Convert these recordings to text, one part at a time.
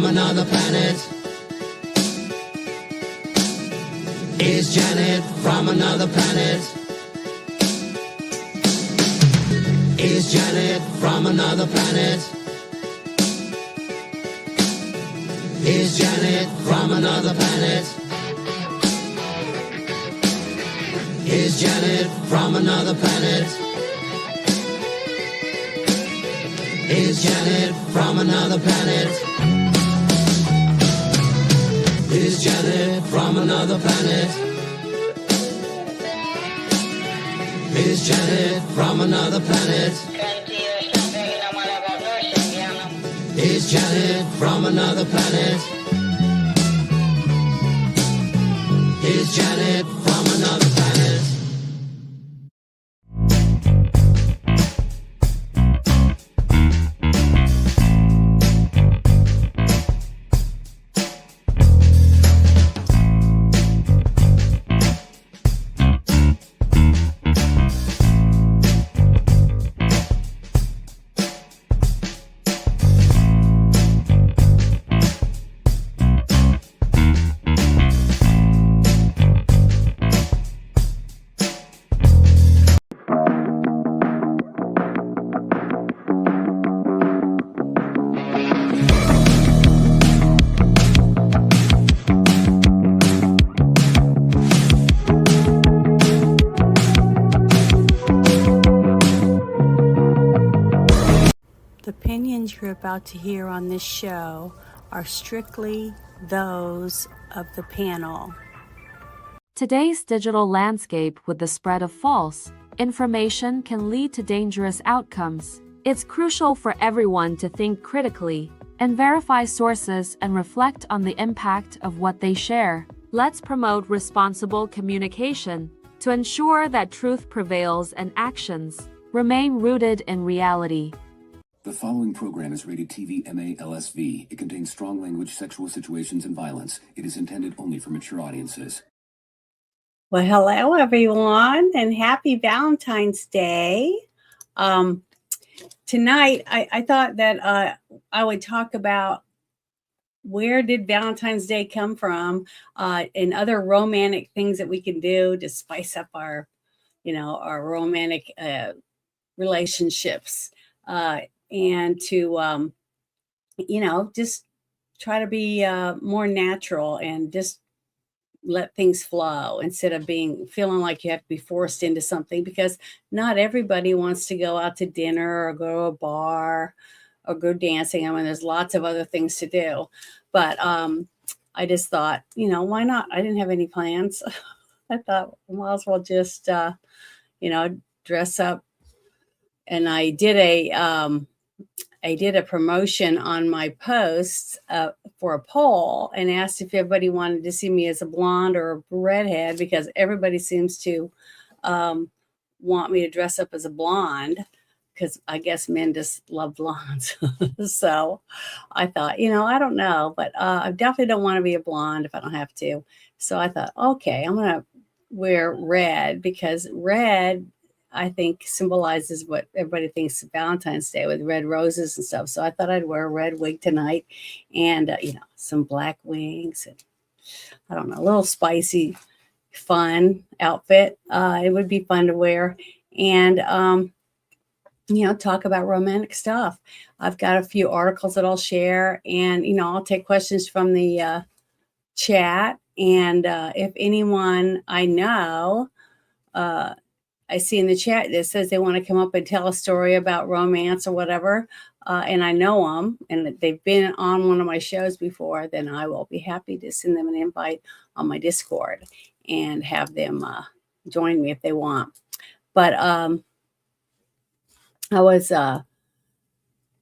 from another planet? Is Janet from another planet? Is Janet from another planet? Is Janet from another planet? Is Janet from another planet? Is Janet from another planet? Is Janet from another planet? Is Janet from another planet? Is Janet from another planet? Is Janet from another planet? The opinions you're about to hear on this show are strictly those of the panel. Today's digital landscape with the spread of false information can lead to dangerous outcomes. It's crucial for everyone to think critically and verify sources and reflect on the impact of what they share. Let's promote responsible communication to ensure that truth prevails and actions remain rooted in reality. The following program is rated TV MA LSV. It contains strong language, sexual situations, and violence. It is intended only for mature audiences. Well, hello, everyone, and happy Valentine's Day. Tonight, I thought that I would talk about where did Valentine's Day come from, and other romantic things that we can do to spice up our romantic relationships. And to, just try to be more natural and just let things flow instead of feeling like you have to be forced into something, because not everybody wants to go out to dinner or go to a bar or go dancing. I mean, there's lots of other things to do. But I just thought, why not? I didn't have any plans. I thought, might as well just, dress up. And I did a promotion on my posts for a poll and asked if everybody wanted to see me as a blonde or a redhead, because everybody seems to want me to dress up as a blonde, because I guess men just love blondes. So I thought, I don't know, but I definitely don't want to be a blonde if I don't have to. So I thought, okay, I'm going to wear red, because red, I think, symbolizes what everybody thinks of Valentine's Day, with red roses and stuff. So I thought I'd wear a red wig tonight, and some black wings, and I don't know, a little spicy, fun outfit. It would be fun to wear, and talk about romantic stuff. I've got a few articles that I'll share, and I'll take questions from the chat, and if anyone I know, I see in the chat that says they want to come up and tell a story about romance or whatever, and I know them and they've been on one of my shows before, then I will be happy to send them an invite on my Discord and have them join me if they want. But I was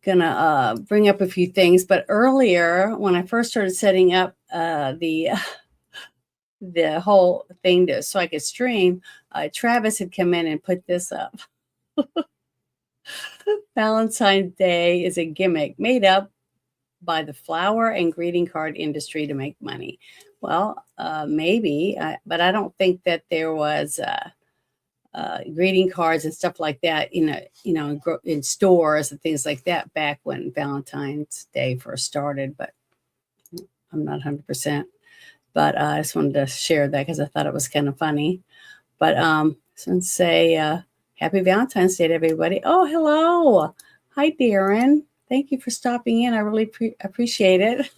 gonna bring up a few things, but earlier when I first started setting up the whole thing so I could stream, Travis had come in and put this up. Valentine's Day is a gimmick made up by the flower and greeting card industry to make money. Well, maybe, but I don't think that there was greeting cards and stuff like that, in stores and things like that back when Valentine's Day first started. But I'm not 100%, but I just wanted to share that because I thought it was kind of funny. But just want to say happy Valentine's Day to everybody. Oh, hello. Hi, Darren. Thank you for stopping in. I really appreciate it.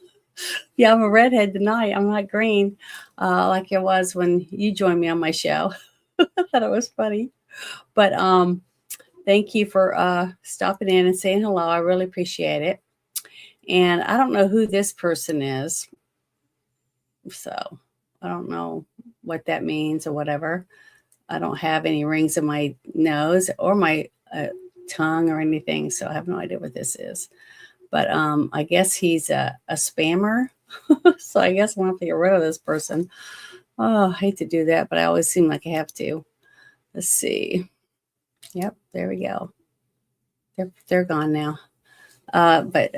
Yeah, I'm a redhead tonight. I'm not green like I was when you joined me on my show. I thought it was funny. But thank you for stopping in and saying hello. I really appreciate it. And I don't know who this person is. So I don't know what that means or whatever. I don't have any rings in my nose or my tongue or anything. So I have no idea what this is. But I guess he's a spammer. So I guess I'm going to have to get rid of this person. Oh, I hate to do that, but I always seem like I have to. Let's see. Yep, there we go. They're gone now. But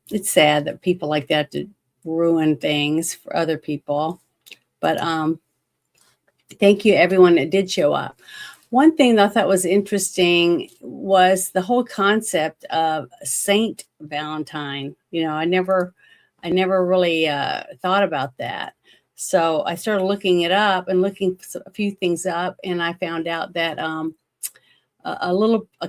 it's sad that people like that to ruin things for other people. But thank you, everyone that did show up. One thing that I thought was interesting was the whole concept of Saint Valentine. You know, I never really thought about that. So I started looking it up and looking a few things up, and I found out that a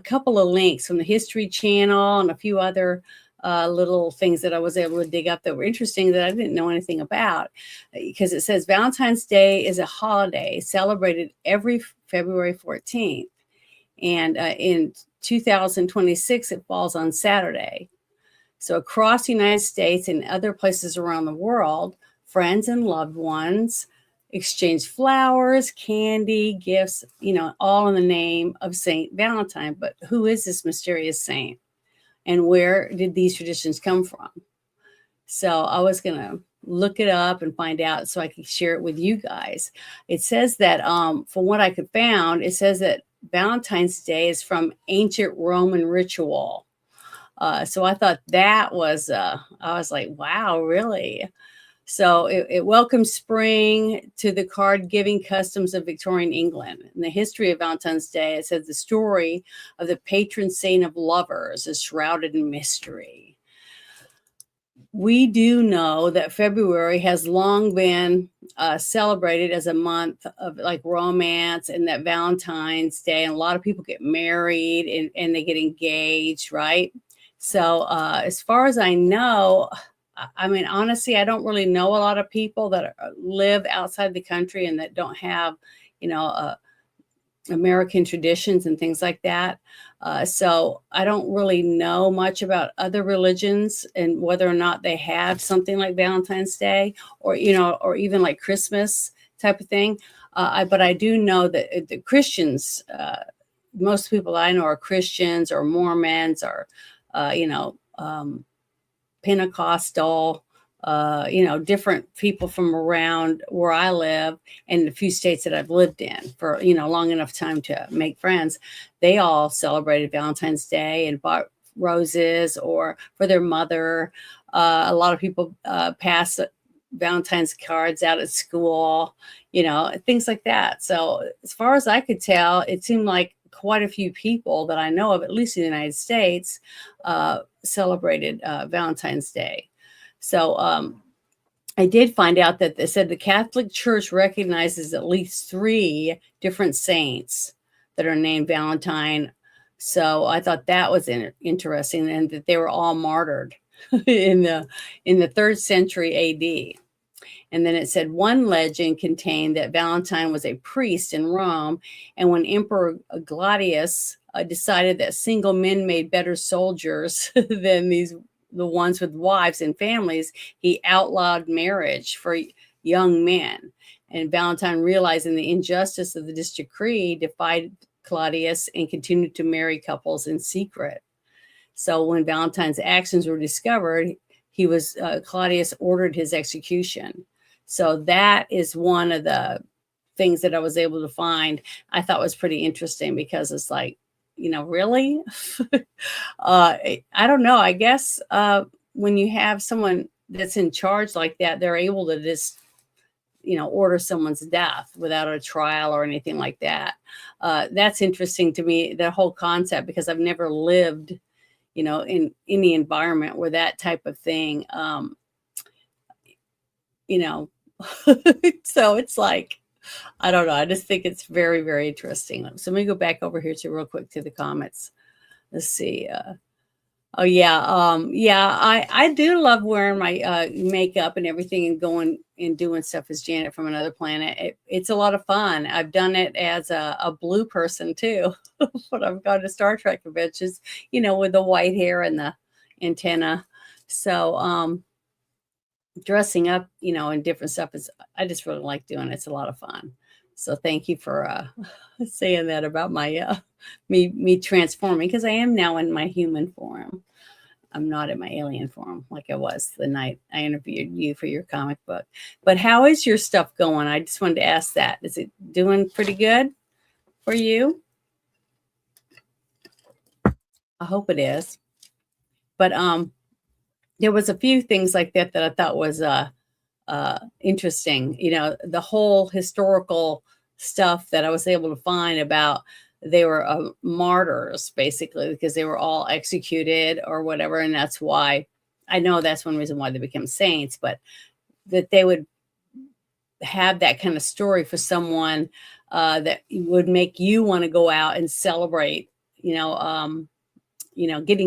couple of links from the History Channel and a few other little things that I was able to dig up that were interesting that I didn't know anything about, because it says Valentine's Day is a holiday celebrated every February 14th. And in 2026, it falls on Saturday. So across the United States and other places around the world, friends and loved ones exchange flowers, candy, gifts, you know, all in the name of Saint Valentine. But who is this mysterious saint? And where did these traditions come from? So I was going to look it up and find out so I could share it with you guys. It says that, from what I could found, it says that Valentine's Day is from ancient Roman ritual. So I thought that was, I was like, wow, really? So it welcomes spring to the card-giving customs of Victorian England. In the history of Valentine's Day, it says the story of the patron saint of lovers is shrouded in mystery. We do know that February has long been celebrated as a month of like romance, and that Valentine's Day, and a lot of people get married and they get engaged, right? So as far as I know, I mean, honestly, I don't really know a lot of people that live outside the country and that don't have, you know, American traditions and things like that. So I don't really know much about other religions and whether or not they have something like Valentine's Day or, you know, or even like Christmas type of thing. But I do know that the Christians, most people I know are Christians or Mormons or, you know, Pentecostal, you know, different people from around where I live and the few states that I've lived in for, you know, long enough time to make friends. They all celebrated Valentine's Day and bought roses or for their mother. A lot of people pass Valentine's cards out at school, you know, things like that. So as far as I could tell, it seemed like quite a few people that I know of, at least in the United States, celebrated Valentine's Day. So I did find out that they said the Catholic Church recognizes at least 3 different saints that are named Valentine. So I thought that was interesting, and that they were all martyred in the 3rd century AD. And then it said one legend contained that Valentine was a priest in Rome, and when Emperor Claudius decided that single men made better soldiers than the ones with wives and families, he outlawed marriage for young men. And Valentine, realizing the injustice of this decree, defied Claudius and continued to marry couples in secret. So when Valentine's actions were discovered, Claudius ordered his execution. So that is one of the things that I was able to find. I thought was pretty interesting because it's like, you know, really? I don't know. I guess when you have someone that's in charge like that, they're able to just, you know, order someone's death without a trial or anything like that. That's interesting to me, the whole concept, because I've never lived, you know, in any environment where that type of thing you know, so it's like, I don't know. I just think it's very, very interesting. So let me go back over here to real quick to the comments. Let's see. Oh yeah, yeah. I do love wearing my makeup and everything and going and doing stuff as Janet from Another Planet. It's a lot of fun. I've done it as a blue person too. When I've gone to Star Trek conventions, with the white hair and the antenna. So dressing up, and different stuff I just really like doing it. It's a lot of fun. So thank you for saying that about my me transforming, because I am now in my human form. I'm not in my alien form like I was the night I interviewed you for your comic book. But how is your stuff going? I just wanted to ask that. Is it doing pretty good for you? I hope it is. But there was a few things like that I thought was interesting. The whole historical stuff that I was able to find about, they were martyrs basically because they were all executed or whatever, and that's why, I know that's one reason why they became saints, but that they would have that kind of story for someone that would make you want to go out and celebrate, getting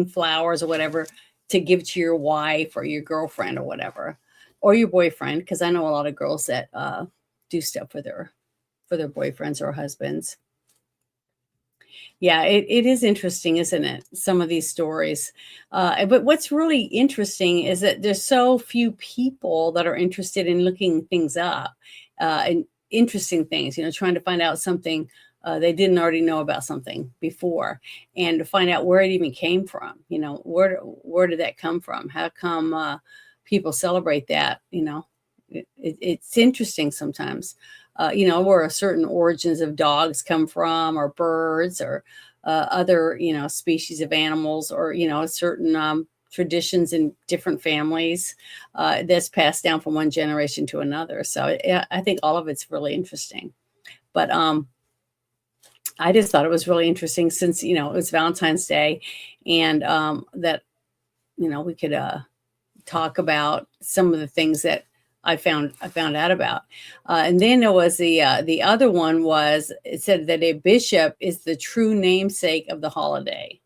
flowers or whatever to give to your wife or your girlfriend or whatever, or your boyfriend, because I know a lot of girls that do stuff for their boyfriends or husbands. Yeah, it is interesting, isn't it? Some of these stories. But what's really interesting is that there's so few people that are interested in looking things up and interesting things, trying to find out something they didn't already know about something before, and to find out where it even came from. Where did that come from? How come people celebrate that? It's interesting sometimes. Where certain origins of dogs come from, or birds, or other, species of animals, or, certain traditions in different families that's passed down from one generation to another. So I think all of it's really interesting. But I just thought it was really interesting since, it was Valentine's Day, and that, we could talk about some of the things that I found out about. And then there was the other one was, it said that a bishop is the true namesake of the holiday.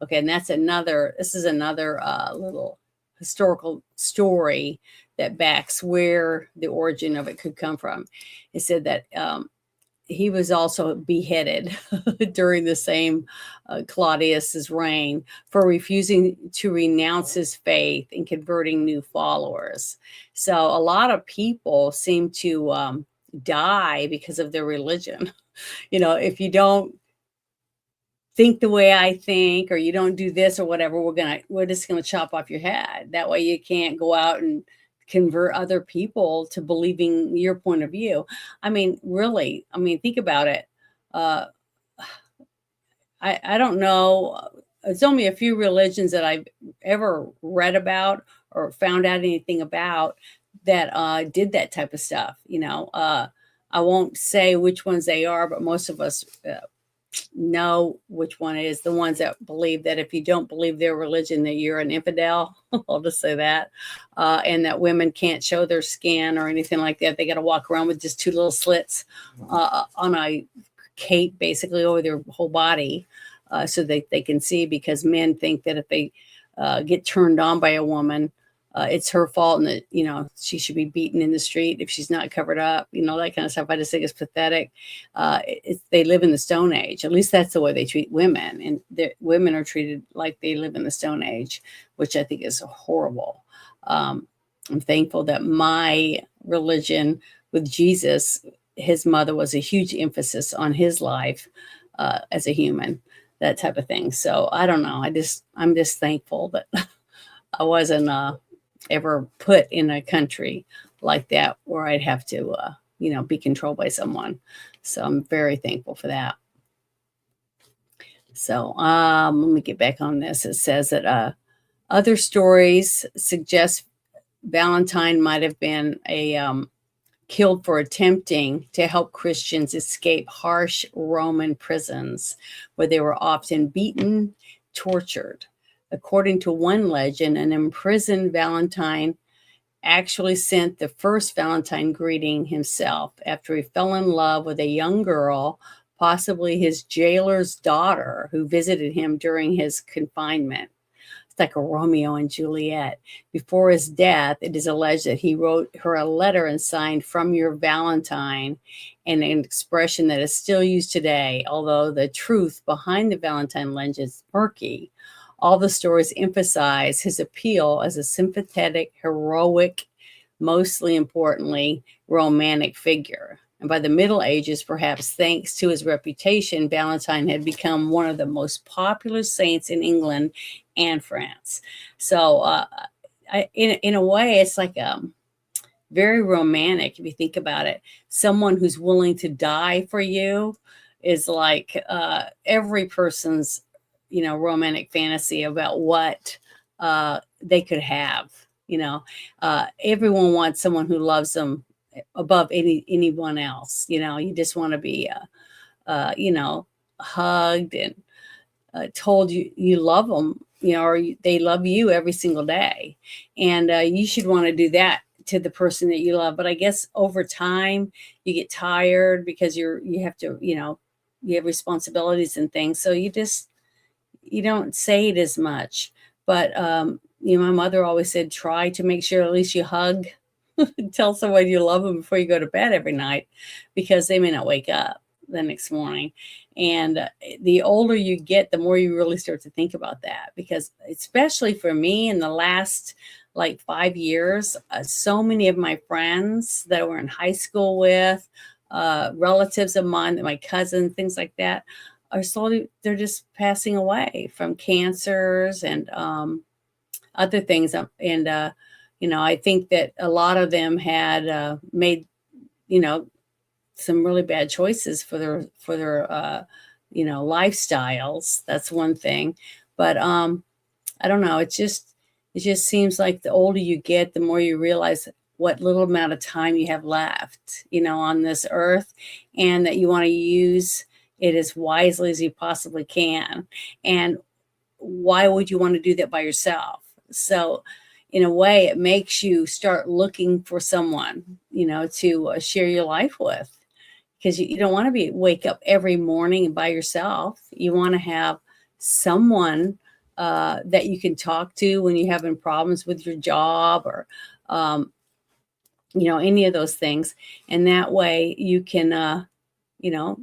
Okay, and this is another little historical story that backs where the origin of it could come from. It said that he was also beheaded during the same Claudius's reign for refusing to renounce his faith and converting new followers. So a lot of people seem to die because of their religion. If you don't think the way I think, or you don't do this or whatever, we're just gonna chop off your head. That way you can't go out and convert other people to believing your point of view. I mean, really, think about it. I don't know. It's only a few religions that I've ever read about or found out anything about that did that type of stuff. I won't say which ones they are, but most of us know which one it is. The ones that believe that if you don't believe their religion, that you're an infidel. I'll just say that. And that women can't show their skin or anything like that. They got to walk around with just two little slits on a cape basically over their whole body so that they can see, because men think that if they get turned on by a woman, it's her fault, and that, she should be beaten in the street if she's not covered up, that kind of stuff. I just think it's pathetic. They live in the Stone Age. At least that's the way they treat women. And women are treated like they live in the Stone Age, which I think is horrible. I'm thankful that my religion with Jesus, his mother was a huge emphasis on his life as a human, that type of thing. So I don't know. I'm just thankful that I wasn't ever put in a country like that where I'd have to, be controlled by someone. So I'm very thankful for that. So let me get back on this. It says that other stories suggest Valentine might have been killed for attempting to help Christians escape harsh Roman prisons, where they were often beaten, tortured. According to one legend, an imprisoned Valentine actually sent the first Valentine greeting himself after he fell in love with a young girl, possibly his jailer's daughter, who visited him during his confinement. It's like a Romeo and Juliet. Before his death, it is alleged that he wrote her a letter and signed "From Your Valentine," and an expression that is still used today, although the truth behind the Valentine legend is murky. All the stories emphasize his appeal as a sympathetic, heroic, mostly importantly, romantic figure. And by the Middle Ages, perhaps thanks to his reputation, Valentine had become one of the most popular saints in England and France. So, in a way, it's like very romantic if you think about it. Someone who's willing to die for you is like every person's, romantic fantasy about what they could have. Everyone wants someone who loves them above anyone else. You just want to be hugged and told you love them, or they love you every single day. And you should want to do that to the person that you love. But I guess over time you get tired because you have to, you have responsibilities and things. So you don't say it as much. But my mother always said, try to make sure at least you hug, tell someone you love them before you go to bed every night, because they may not wake up the next morning. And the older you get, the more you really start to think about that, because especially for me in the last like 5 years, so many of my friends that I were in high school with, relatives of mine, my cousins, things like that, are slowly, they're just passing away from cancers and other things. And, I think that a lot of them had made, some really bad choices for their lifestyles. That's one thing. But I don't know. It just seems like the older you get, the more you realize what little amount of time you have left, on this earth, and that you want to use it as wisely as you possibly can. And why would you want to do that by yourself? So in a way, it makes you start looking for someone, to share your life with, because you don't want to wake up every morning by yourself. You want to have someone that you can talk to when you're having problems with your job or, any of those things. And that way you can,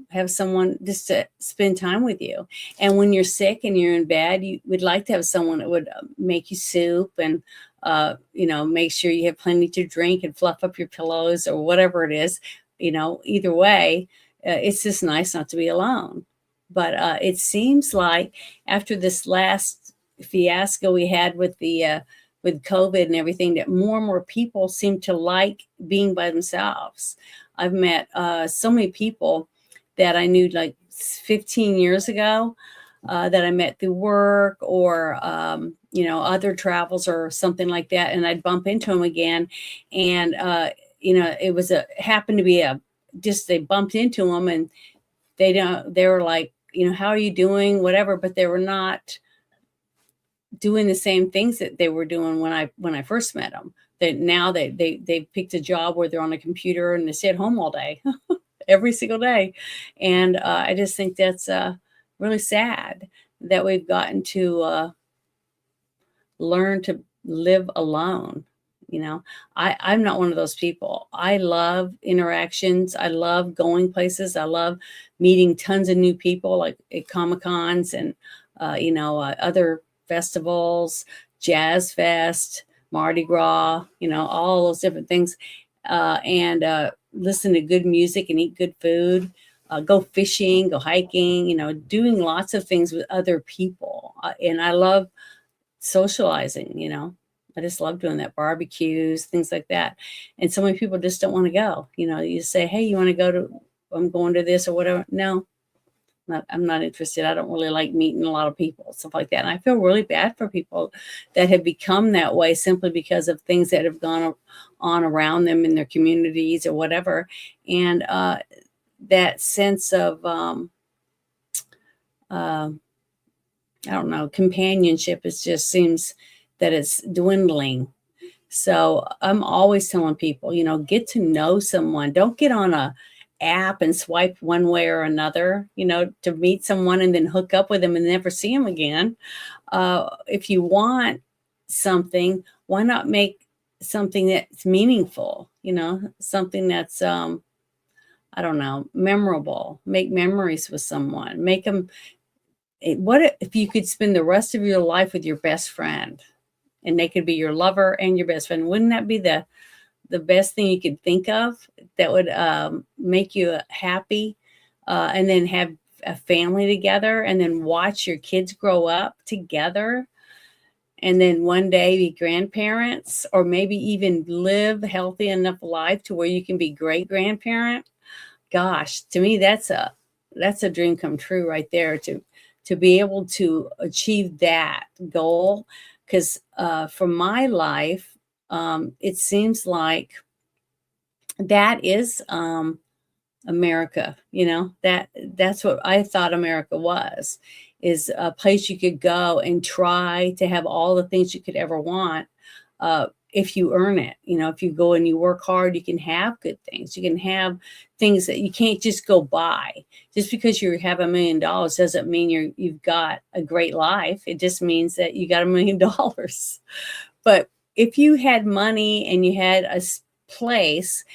have someone just to spend time with you. And when you're sick and you're in bed, you would like to have someone that would make you soup and, make sure you have plenty to drink and fluff up your pillows or whatever it is. Either way, it's just nice not to be alone. But it seems like after this last fiasco we had with with COVID and everything, that more and more people seem to like being by themselves. I've met so many people that I knew like 15 years ago that I met through work or, other travels or something like that. And I'd bump into them again. And, it was happened to be they bumped into them and they were like, how are you doing? Whatever. But they were not doing the same things that they were doing when I first met them. Now they picked a job where they're on a computer and they stay at home all day, every single day. And I just think that's really sad that we've gotten to learn to live alone. I'm not one of those people. I love interactions. I love going places. I love meeting tons of new people, like at Comic-Cons and, other festivals, Jazz Fest, Mardi Gras, all those different things, and listen to good music and eat good food, go fishing, go hiking, doing lots of things with other people. And I love socializing, I just love doing that, barbecues, things like that. And so many people just don't want to go. You say, hey, you want to go to, I'm going to this or whatever. No, I'm not interested. I don't really like meeting a lot of people, stuff like that. And I feel really bad for people that have become that way simply because of things that have gone on around them in their communities or whatever. And that sense of, I don't know, companionship, it just seems that it's dwindling. So I'm always telling people, get to know someone. Don't get on a app and swipe one way or another, to meet someone and then hook up with them and never see them again. If you want something, why not make something that's meaningful, something that's, I don't know, memorable, make memories with someone, make them, what if you could spend the rest of your life with your best friend and they could be your lover and your best friend? Wouldn't that be the best thing you could think of that would make you happy, and then have a family together and then watch your kids grow up together and then one day be grandparents, or maybe even live healthy enough life to where you can be great grandparent? Gosh, to me, that's a dream come true right there, to be able to achieve that goal. Because for my life, it seems like that is America. That's what I thought America was, is a place you could go and try to have all the things you could ever want, if you earn it. If you go and you work hard, you can have good things. You can have things that you can't just go buy. Just because you have $1 million doesn't mean you've got a great life. It just means that you got $1 million. But if you had money and you had a place,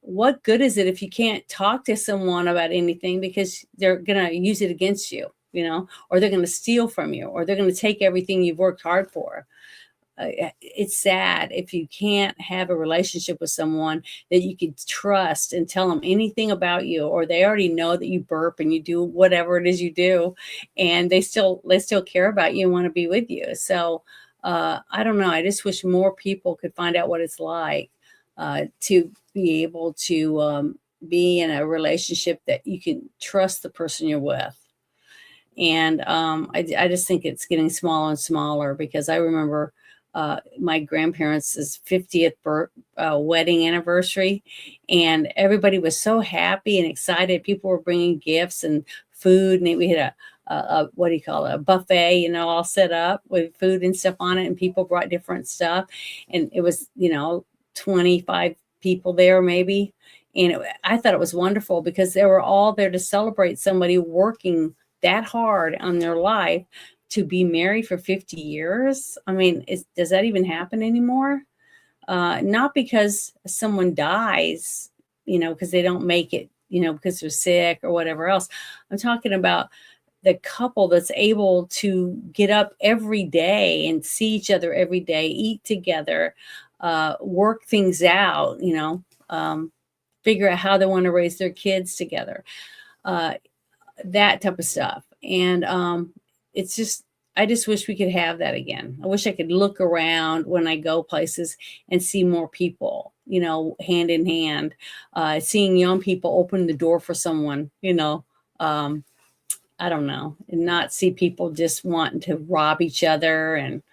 what good is it if you can't talk to someone about anything, because they're going to use it against you, or they're going to steal from you, or they're going to take everything you've worked hard for. It's sad if you can't have a relationship with someone that you can trust and tell them anything about you, or they already know that you burp and you do whatever it is you do, and they still care about you and want to be with you. So I don't know. I just wish more people could find out what it's like to be able to be in a relationship that you can trust the person you're with. And I just think it's getting smaller and smaller, because I remember my grandparents' 50th wedding anniversary, and everybody was so happy and excited. People were bringing gifts and food, and we had a what do you call it, a buffet, all set up with food and stuff on it, and people brought different stuff, and it was 25 people there maybe. And I thought it was wonderful, because they were all there to celebrate somebody working that hard on their life to be married for 50 years. I mean, does that even happen anymore? Not because someone dies, because they don't make it, because they're sick or whatever else. I'm talking about the couple that's able to get up every day and see each other every day, eat together, work things out, figure out how they want to raise their kids together, that type of stuff. And it's just, I just wish we could have that again. I wish I could look around when I go places and see more people, hand in hand, seeing young people open the door for someone, I don't know, and not see people just wanting to rob each other, and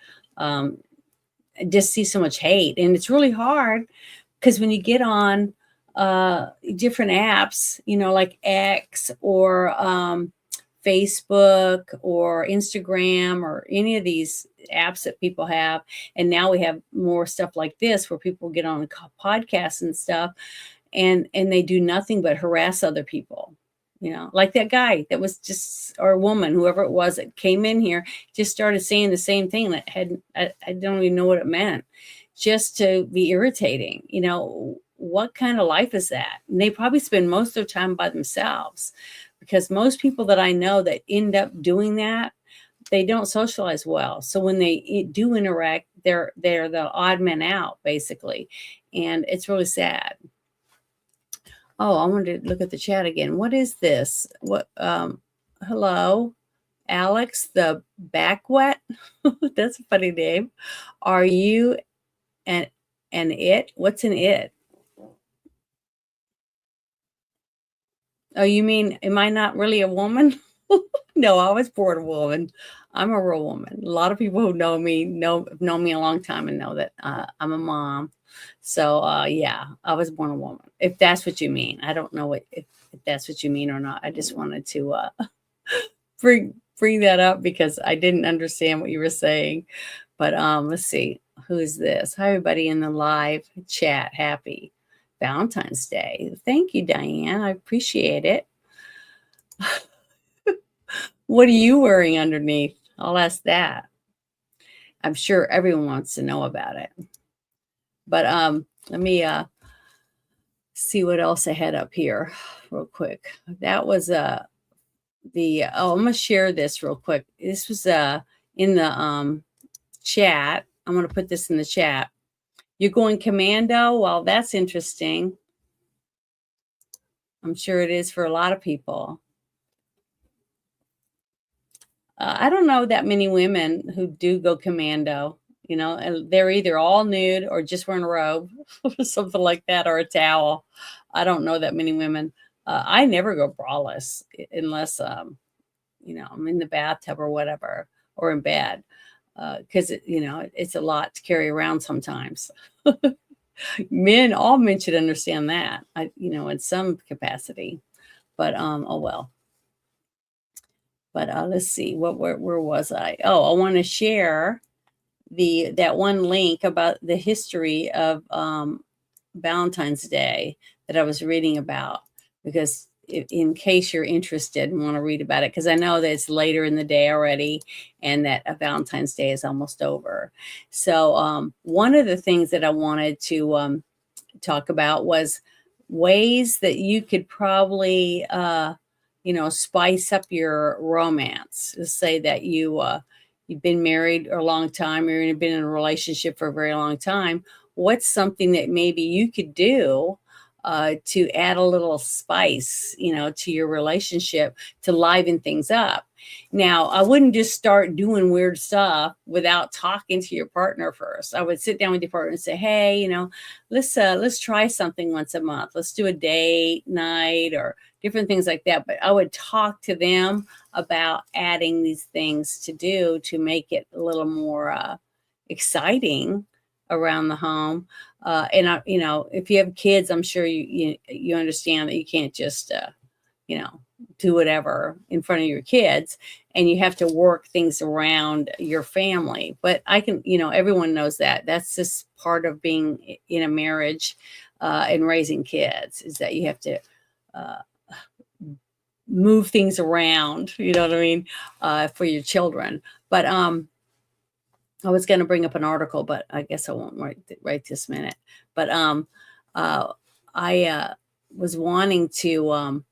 just see so much hate. And it's really hard, because when you get on different apps, like X or Facebook or Instagram or any of these apps that people have, and now we have more stuff like this where people get on podcasts and stuff, and they do nothing but harass other people. Like that guy that was just, or woman, whoever it was that came in here, just started saying the same thing that I don't even know what it meant, just to be irritating. What kind of life is that? And they probably spend most of their time by themselves, because most people that I know that end up doing that, they don't socialize well. So when they do interact, they're the odd man out, basically. And it's really sad. Oh, I wanted to look at the chat again. What is this? What? Hello, Alex, the back wet. That's a funny name. Are you an it? What's an it? Oh, you mean, am I not really a woman? No, I was born a woman. I'm a real woman. A lot of people who know me know me a long time and know that I'm a mom. So yeah, I was born a woman. If that's what you mean, I don't know if that's what you mean or not. I just wanted to bring that up because I didn't understand what you were saying. But let's see. who is this? Hi, everybody in the live chat. Happy Valentine's Day. Thank you, Diane. I appreciate it. What are you wearing underneath? I'll ask that. I'm sure everyone wants to know about it. But let me see what else I had up here real quick. That was I'm gonna share this real quick. This was in the chat. I'm gonna put this in the chat. You're going commando? Well, that's interesting. I'm sure it is for a lot of people. I don't know that many women who do go commando. You know, and they're either all nude or just wearing a robe or something like that, or a towel. I don't know that many women. I never go braless unless, you know, I'm in the bathtub or whatever, or in bed, because, you know, it's a lot to carry around sometimes. All men should understand that, you know, in some capacity. But oh well. But let's see, where was I? Oh, I want to share that one link about the history of Valentine's Day that I was reading about, because in case you're interested and want to read about it, because I know that it's later in the day already and that Valentine's Day is almost over. So one of the things that I wanted to talk about was ways that you could probably you know, spice up your romance. Let's say that you've been married a long time, or you've been in a relationship for a very long time. What's something that maybe you could do to add a little spice, you know, to your relationship to liven things up? Now, I wouldn't just start doing weird stuff without talking to your partner first. I would sit down with your partner and say, hey, you know, let's try something once a month. Let's do a date night or different things like that. But I would talk to them about adding these things to do to make it a little more exciting around the home. You know, if you have kids, I'm sure you understand that you can't just you know, do whatever in front of your kids, and you have to work things around your family. But I can, you know, everyone knows that that's just part of being in a marriage and raising kids, is that you have to move things around, you know what I mean, for your children. But I was going to bring up an article, but I guess I won't right this minute. But I was wanting to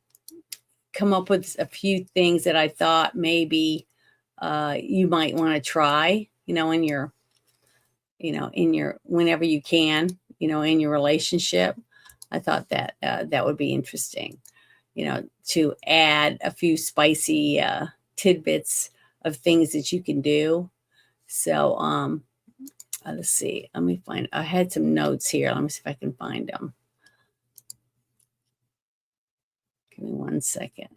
come up with a few things that I thought maybe you might want to try, you know, in your whenever you can, you know, in your relationship. I thought that that would be interesting, you know, to add a few spicy tidbits of things that you can do. So let's see. Let me find. I had some notes here. Let me see if I can find them. Give me 1 second.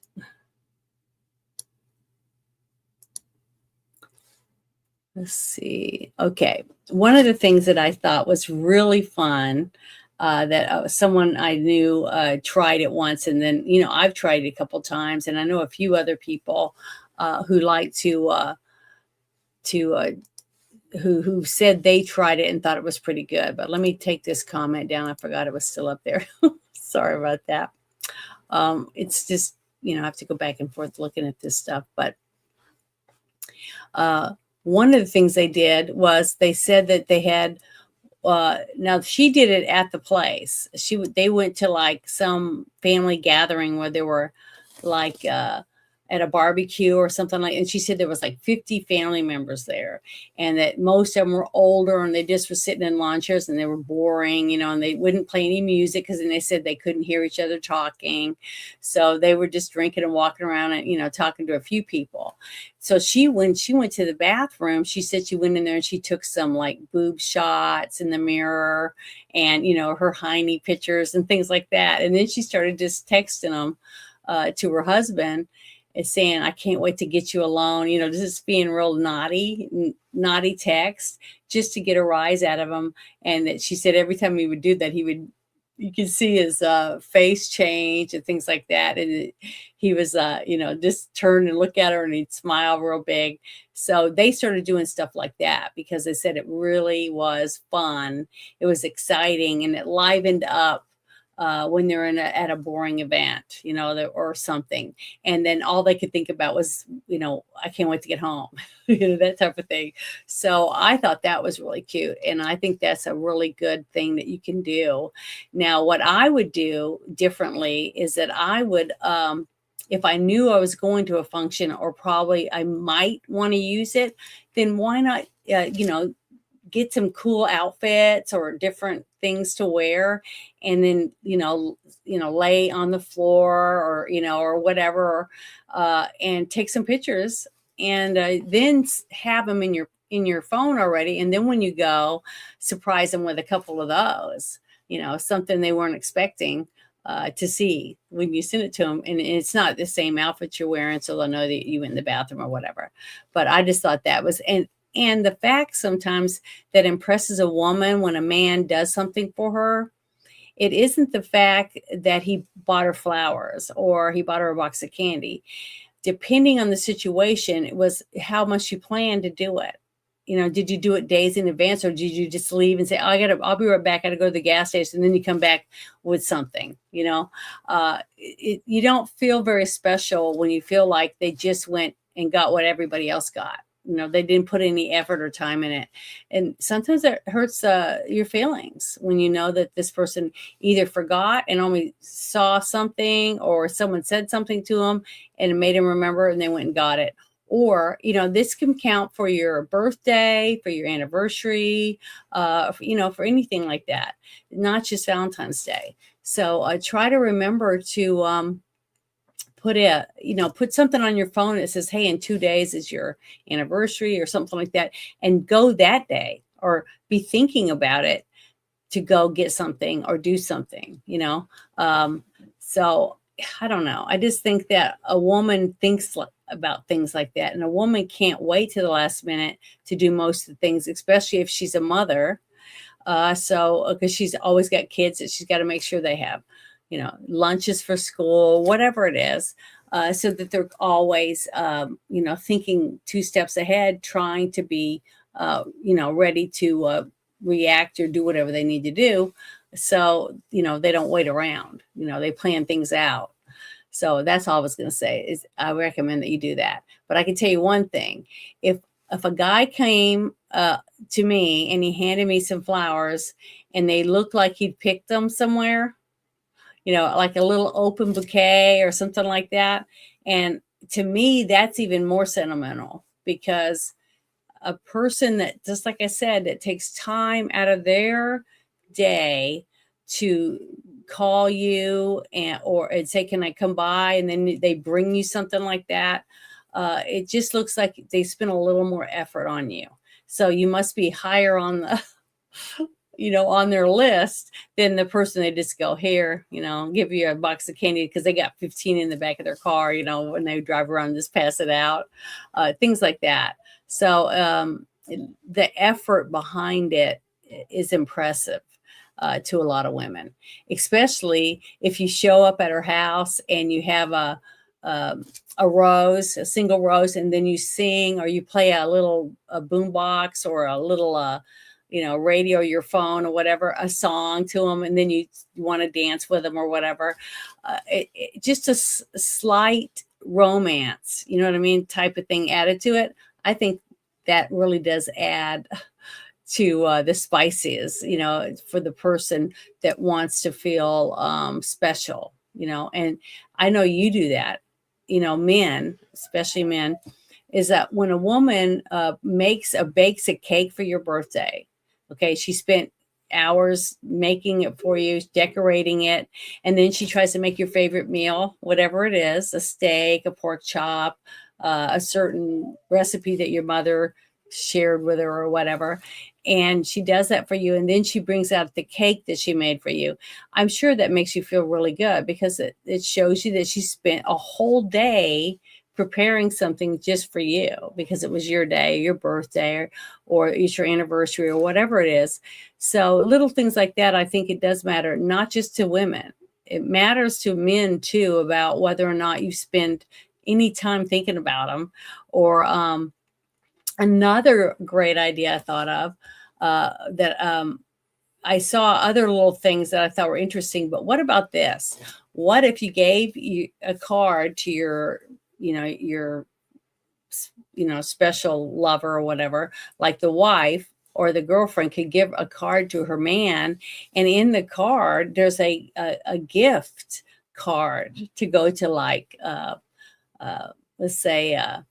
Let's see. Okay. One of the things that I thought was really fun that someone I knew tried it once, and then, you know, I've tried it a couple times, and I know a few other people who like to who said they tried it and thought it was pretty good. But let me take this comment down. I forgot it was still up there. Sorry about that. It's just, you know, I have to go back and forth looking at this stuff. But one of the things they did was they said that they had, now she did it at the place. They went to like some family gathering where there were like, at a barbecue or something like, and she said there was like 50 family members there, and that most of them were older, and they just were sitting in lawn chairs, and they were boring, you know, and they wouldn't play any music because then they said they couldn't hear each other talking. So they were just drinking and walking around and, you know, talking to a few people. So when she went to the bathroom, she said she went in there and she took some like boob shots in the mirror and, you know, her hiney pictures and things like that. And then she started just texting them to her husband, is saying, I can't wait to get you alone. You know, just being real naughty text just to get a rise out of him. And that she said every time he would do that, he would you could see his face change and things like that. And he was, just turn and look at her and he'd smile real big. So they started doing stuff like that because they said it really was fun. It was exciting and it livened up when they're at a boring event, or something. And then all they could think about was, I can't wait to get home, that type of thing. So I thought that was really cute. And I think that's a really good thing that you can do. Now, what I would do differently is that I would, if I knew I was going to a function or probably I might want to use it, then why not, get some cool outfits or different things to wear and then lay on the floor or whatever and take some pictures and then have them in your phone already, and then when you go, surprise them with a couple of those, something they weren't expecting to see when you send it to them. And it's not the same outfit you're wearing, so they'll know that you went in the bathroom or whatever. But I just thought that was, and the fact sometimes that impresses a woman when a man does something for her, it isn't the fact that he bought her flowers or he bought her a box of candy. Depending on the situation, it was how much you planned to do it. Did you do it days in advance, or did you just leave and say, "Oh, I'll be right back. I got to go to the gas station," and then you come back with something? You don't feel very special when you feel like they just went and got what everybody else got. They didn't put any effort or time in it. And sometimes it hurts your feelings when you know that this person either forgot and only saw something, or someone said something to them and it made them remember and they went and got it. Or, this can count for your birthday, for your anniversary, for anything like that, not just Valentine's Day. So try to remember to put something on your phone that says, hey, in 2 days is your anniversary or something like that, and go that day, or be thinking about it to go get something or do something, so I don't know. I just think that a woman thinks about things like that, and a woman can't wait to the last minute to do most of the things, especially if she's a mother. Because she's always got kids that she's got to make sure they have, lunches for school, whatever it is, so that they're always, thinking 2 steps ahead, trying to be, ready to react or do whatever they need to do. So, they don't wait around, they plan things out. So that's all I was going to say is I recommend that you do that. But I can tell you one thing. If a guy came to me and he handed me some flowers and they looked like he'd picked them somewhere, like a little open bouquet or something like that. And to me, that's even more sentimental, because a person that, just like I said, that takes time out of their day to call you or say, can I come by? And then they bring you something like that. It just looks like they spent a little more effort on you. So you must be higher on the on their list than the person they just go, here, give you a box of candy because they got 15 in the back of their car, when they drive around and just pass it out, things like that. So the effort behind it is impressive to a lot of women, especially if you show up at her house and you have a single rose, and then you sing or you play a boom box or a little radio, your phone or whatever, a song to them, and then you want to dance with them or whatever. Just a slight romance, you know what I mean, type of thing added to it. I think that really does add to the spices, for the person that wants to feel special, and I know you do that, men, especially men, is that when a woman bakes a cake for your birthday, okay, she spent hours making it for you, decorating it, and then she tries to make your favorite meal, whatever it is, a steak, a pork chop, a certain recipe that your mother shared with her or whatever, and she does that for you, and then she brings out the cake that she made for you. I'm sure that makes you feel really good, because it shows you that she spent a whole day preparing something just for you because it was your day, your birthday, or it's your anniversary or whatever it is. So little things like that, I think it does matter, not just to women. It matters to men too, about whether or not you spend any time thinking about them. Or another great idea I thought of that I saw other little things that I thought were interesting, but what about this? What if you gave you a card to your, your special lover or whatever, like the wife or the girlfriend could give a card to her man, and in the card there's a gift card to go to, like let's say a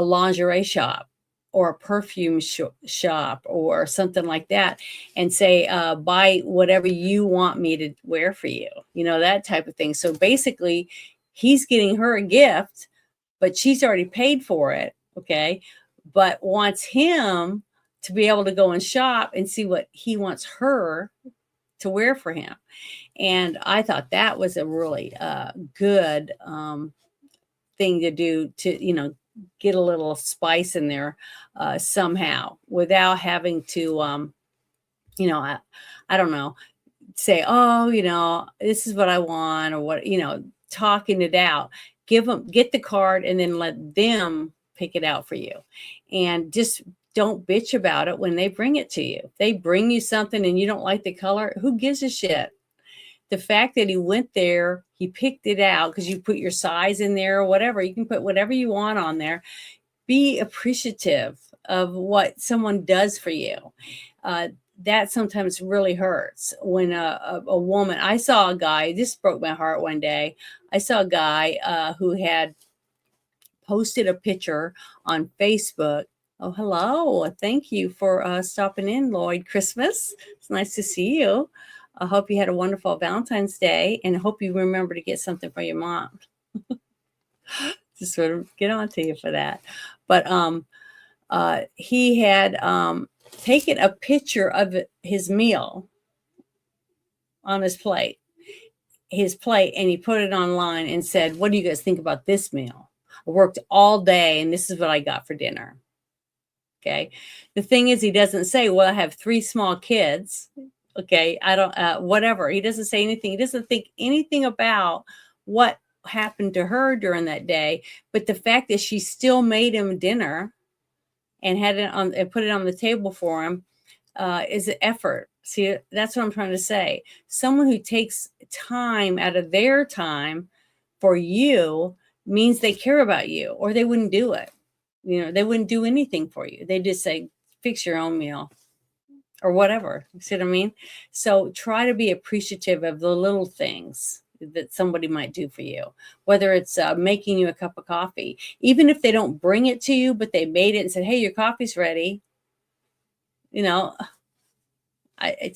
lingerie shop or a perfume shop or something like that, and say, buy whatever you want me to wear for you, that type of thing. So basically he's getting her a gift, but she's already paid for it. Okay. But wants him to be able to go and shop and see what he wants her to wear for him. And I thought that was a really good thing to do, to, get a little spice in there somehow, without having to, I don't know, say, oh, this is what I want, or what, talking it out. Get the card and then let them pick it out for you. And just don't bitch about it when they bring it to you. If they bring you something and you don't like the color, who gives a shit? The fact that he went there, he picked it out because you put your size in there or whatever. You can put whatever you want on there. Be appreciative of what someone does for you. That sometimes really hurts when a woman, I saw a guy, this broke my heart one day. I saw a guy who had posted a picture on Facebook. Oh, hello. Thank you for stopping in, Lloyd Christmas. It's nice to see you. I hope you had a wonderful Valentine's Day, and I hope you remember to get something for your mom. Just sort of get on to you for that. But he had taken a picture of his meal on his plate, and he put it online and said, what do you guys think about this meal? I worked all day and this is what I got for dinner. Okay. The thing is, he doesn't say, well, I have 3 small kids. Okay. I don't, whatever. He doesn't say anything. He doesn't think anything about what happened to her during that day. But the fact that she still made him dinner and had it on and put it on the table for him is an effort. See, that's what I'm trying to say. Someone who takes time out of their time for you means they care about you, or they wouldn't do it. They wouldn't do anything for you. They just say, fix your own meal or whatever. You see what I mean? So try to be appreciative of the little things that somebody might do for you, whether it's making you a cup of coffee, even if they don't bring it to you, but they made it and said, hey, your coffee's ready. To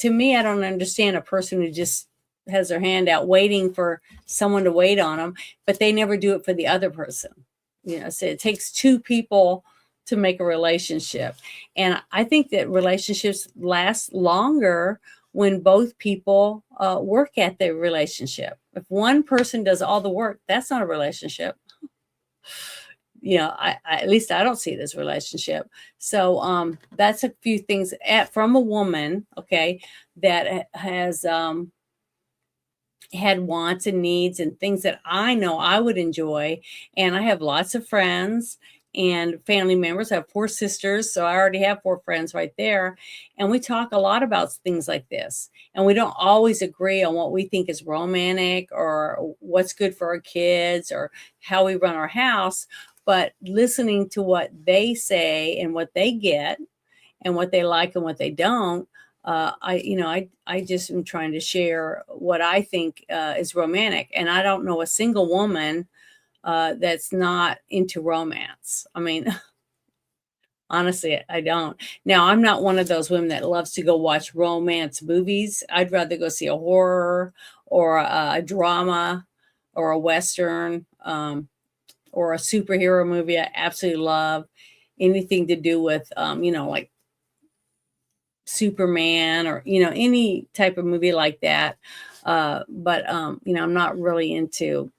me, I don't understand a person who just has their hand out waiting for someone to wait on them, but they never do it for the other person. So it takes 2 people to make a relationship. And I think that relationships last longer when both people work at their relationship. If one person does all the work, that's not a relationship. At least I don't see it as a relationship. So that's a few things from a woman, okay, that has had wants and needs and things that I know I would enjoy. And I have lots of friends and family members. I have 4 sisters, so I already have 4 friends right there. And we talk a lot about things like this. And we don't always agree on what we think is romantic or what's good for our kids or how we run our house. But listening to what they say and what they get and what they like and what they don't, I just am trying to share what I think is romantic. And I don't know a single woman that's not into romance. I mean, honestly, I don't. Now, I'm not one of those women that loves to go watch romance movies. I'd rather go see a horror or a drama or a Western or a superhero movie. I absolutely love anything to do with, like Superman or, any type of movie like that. But I'm not really into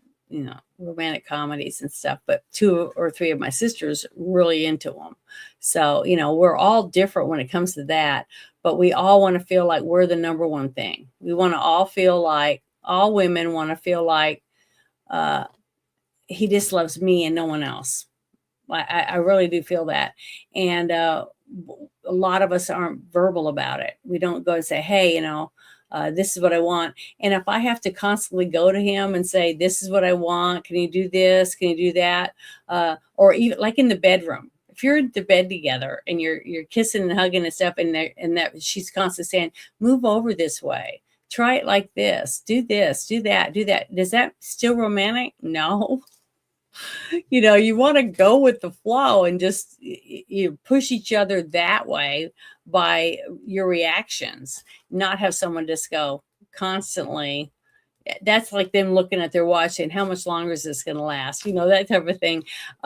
romantic comedies and stuff, but 2 or 3 of my sisters really into them. So, we're all different when it comes to that, but we all want to feel like we're the number one thing. We want to all feel like, all women want to feel like, he just loves me and no one else. I really do feel that. And a lot of us aren't verbal about it. We don't go and say, hey, this is what I want. And if I have to constantly go to him and say, this is what I want, can you do this? Can you do that? Or even like in the bedroom, if you're in the bed together and you're kissing and hugging and stuff, and that she's constantly saying, move over this way, try it like this, do that, do that. Does that still romantic? No. You want to go with the flow and just you push each other that way by your reactions, not have someone just go constantly. That's like them looking at their watch and how much longer is this going to last? That type of thing.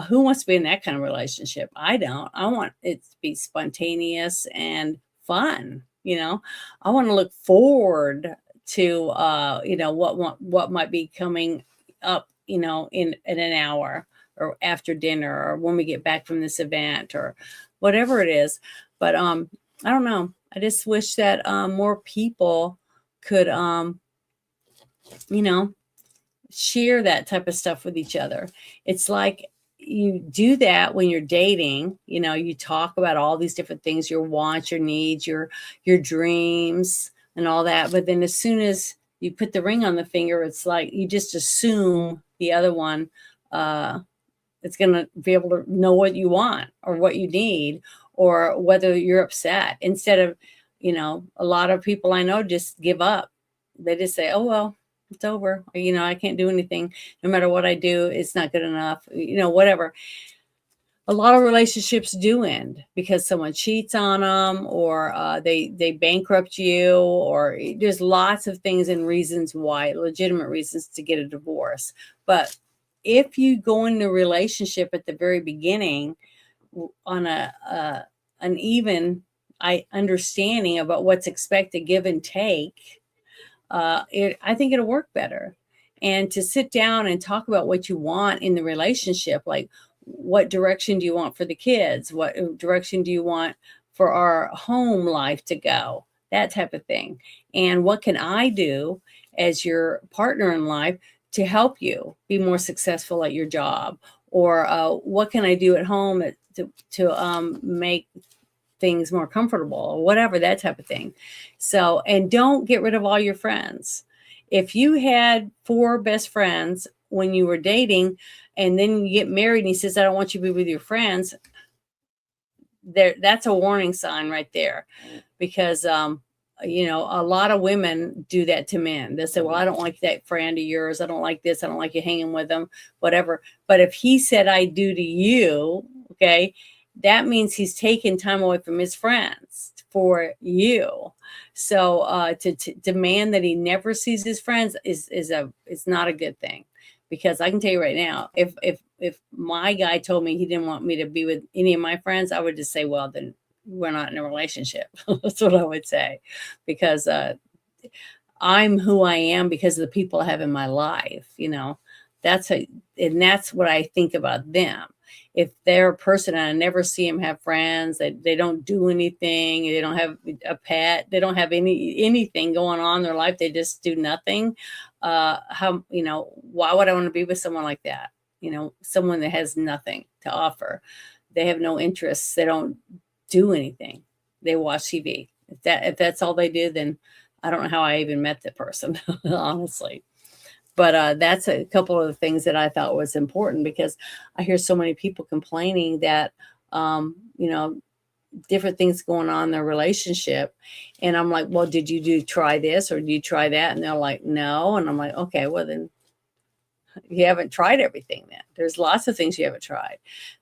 Who wants to be in that kind of relationship? I don't. I want it to be spontaneous and fun. I want to look forward to, what might be coming up, in an hour or after dinner or when we get back from this event or whatever it is. But I don't know. I just wish that more people could, share that type of stuff with each other. It's like you do that when you're dating, you talk about all these different things, your wants, your needs, your dreams and all that. But then as soon as you put the ring on the finger, it's like you just assume the other one is going to be able to know what you want or what you need or whether you're upset. Instead of, a lot of people I know just give up. They just say, oh, well, it's over. Or, I can't do anything. No matter what I do, it's not good enough, whatever. A lot of relationships do end because someone cheats on them or they bankrupt you, or there's lots of things and reasons why, legitimate reasons to get a divorce. But if you go into a relationship at the very beginning on an even understanding about what's expected, give and take, I think it'll work better. And to sit down and talk about what you want in the relationship, like what direction do you want for the kids? What direction do you want for our home life to go? That type of thing. And what can I do as your partner in life to help you be more successful at your job? Or what can I do at home to make things more comfortable or whatever, that type of thing. So, and don't get rid of all your friends. If you had 4 best friends when you were dating and then you get married and he says, I don't want you to be with your friends, that's a warning sign right there. Because, a lot of women do that to men. They say, well, I don't like that friend of yours. I don't like this. I don't like you hanging with them, whatever. But if he said, I do to you, okay, that means he's taken time away from his friends for you. So to demand that he never sees his friends is not a good thing. Because I can tell you right now, if my guy told me he didn't want me to be with any of my friends, I would just say, well, then we're not in a relationship. That's what I would say. Because I'm who I am because of the people I have in my life. That's what I think about them. If they're a person and I never see them have friends, they don't do anything, they don't have a pet, they don't have anything going on in their life, they just do nothing. Why would I want to be with someone like that? Someone that has nothing to offer. They have no interests. They don't do anything. They watch TV. If that's all they do, then I don't know how I even met the person, honestly. But that's a couple of the things that I thought was important, because I hear so many people complaining that, different things going on in their relationship. And I'm like, well, did you try this or did you try that? And they're like, no. And I'm like, okay, well, then you haven't tried everything then. There's lots of things you haven't tried.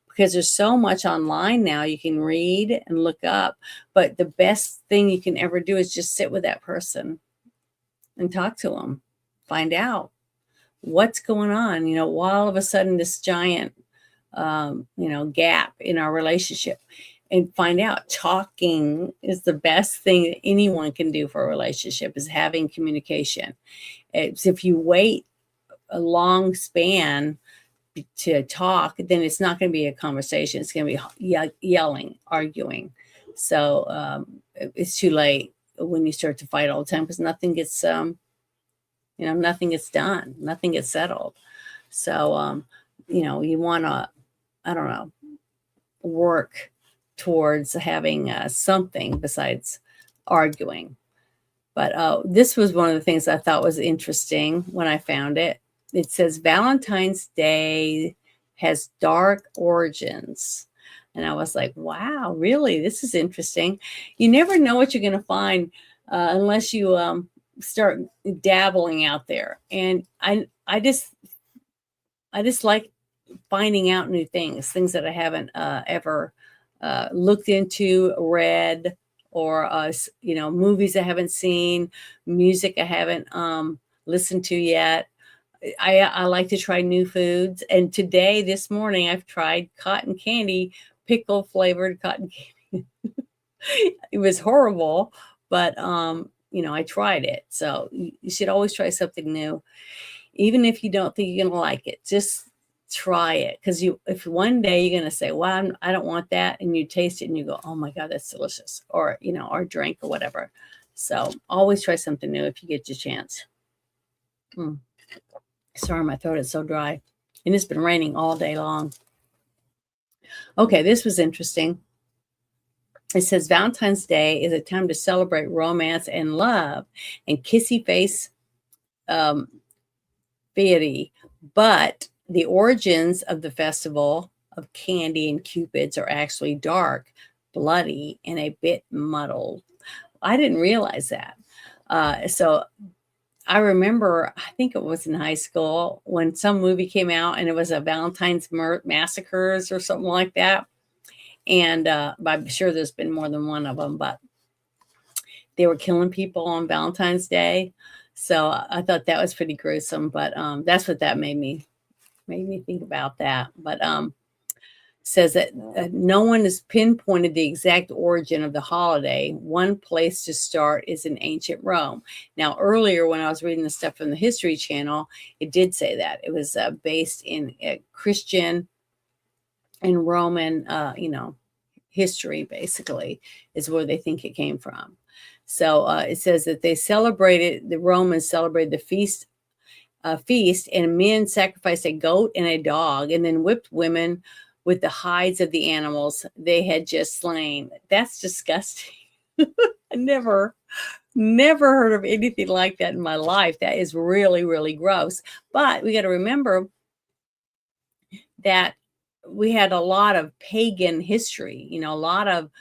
Because there's so much online now you can read and look up. But the best thing you can ever do is just sit with that person and talk to them. Find out what's going on, why all of a sudden this giant, gap in our relationship, and find out. Talking is the best thing that anyone can do for a relationship, is having communication. It's if you wait a long span to talk, then it's not going to be a conversation. It's going to be yelling, arguing. So it's too late when you start to fight all the time, because nothing gets, nothing gets done, nothing gets settled. So, you want to, I don't know, work towards having something besides arguing. But this was one of the things I thought was interesting when I found it. It says Valentine's Day has dark origins. And I was like, wow, really? This is interesting. You never know what you're going to find unless you start dabbling out there. And I just like finding out new things that I haven't ever looked into, read, or movies I haven't seen, music I haven't listened to yet. I like to try new foods, and this morning I've tried cotton candy, pickle flavored cotton candy. It was horrible, but I tried it. So you should always try something new, even if you don't think you're gonna like it. Just try it, because if one day you're gonna say, well, I don't want that, and you taste it and you go, oh my God, that's delicious, or or drink or whatever. So always try something new if you get your chance. Sorry, my throat is so dry, and it's been raining all day long. Okay, this was interesting. It says Valentine's Day is a time to celebrate romance and love and kissy face deity, but the origins of the festival of candy and cupids are actually dark, bloody, and a bit muddled. I didn't realize that. So I remember, I think it was in high school, when some movie came out and it was a Valentine's massacres or something like that. And I'm sure there's been more than one of them, but they were killing people on Valentine's Day. So I thought that was pretty gruesome, but that's what that made me think about that. But says that no one has pinpointed the exact origin of the holiday. One place to start is in ancient Rome. Now, earlier when I was reading the stuff from the History Channel, it did say that it was based in Christian and Roman, history, basically, is where they think it came from. So it says that the Romans celebrated the feast, and men sacrificed a goat and a dog, and then whipped women with the hides of the animals they had just slain. That's disgusting. I never heard of anything like that in my life. That is really, really gross. But we got to remember that we had a lot of pagan history, a lot of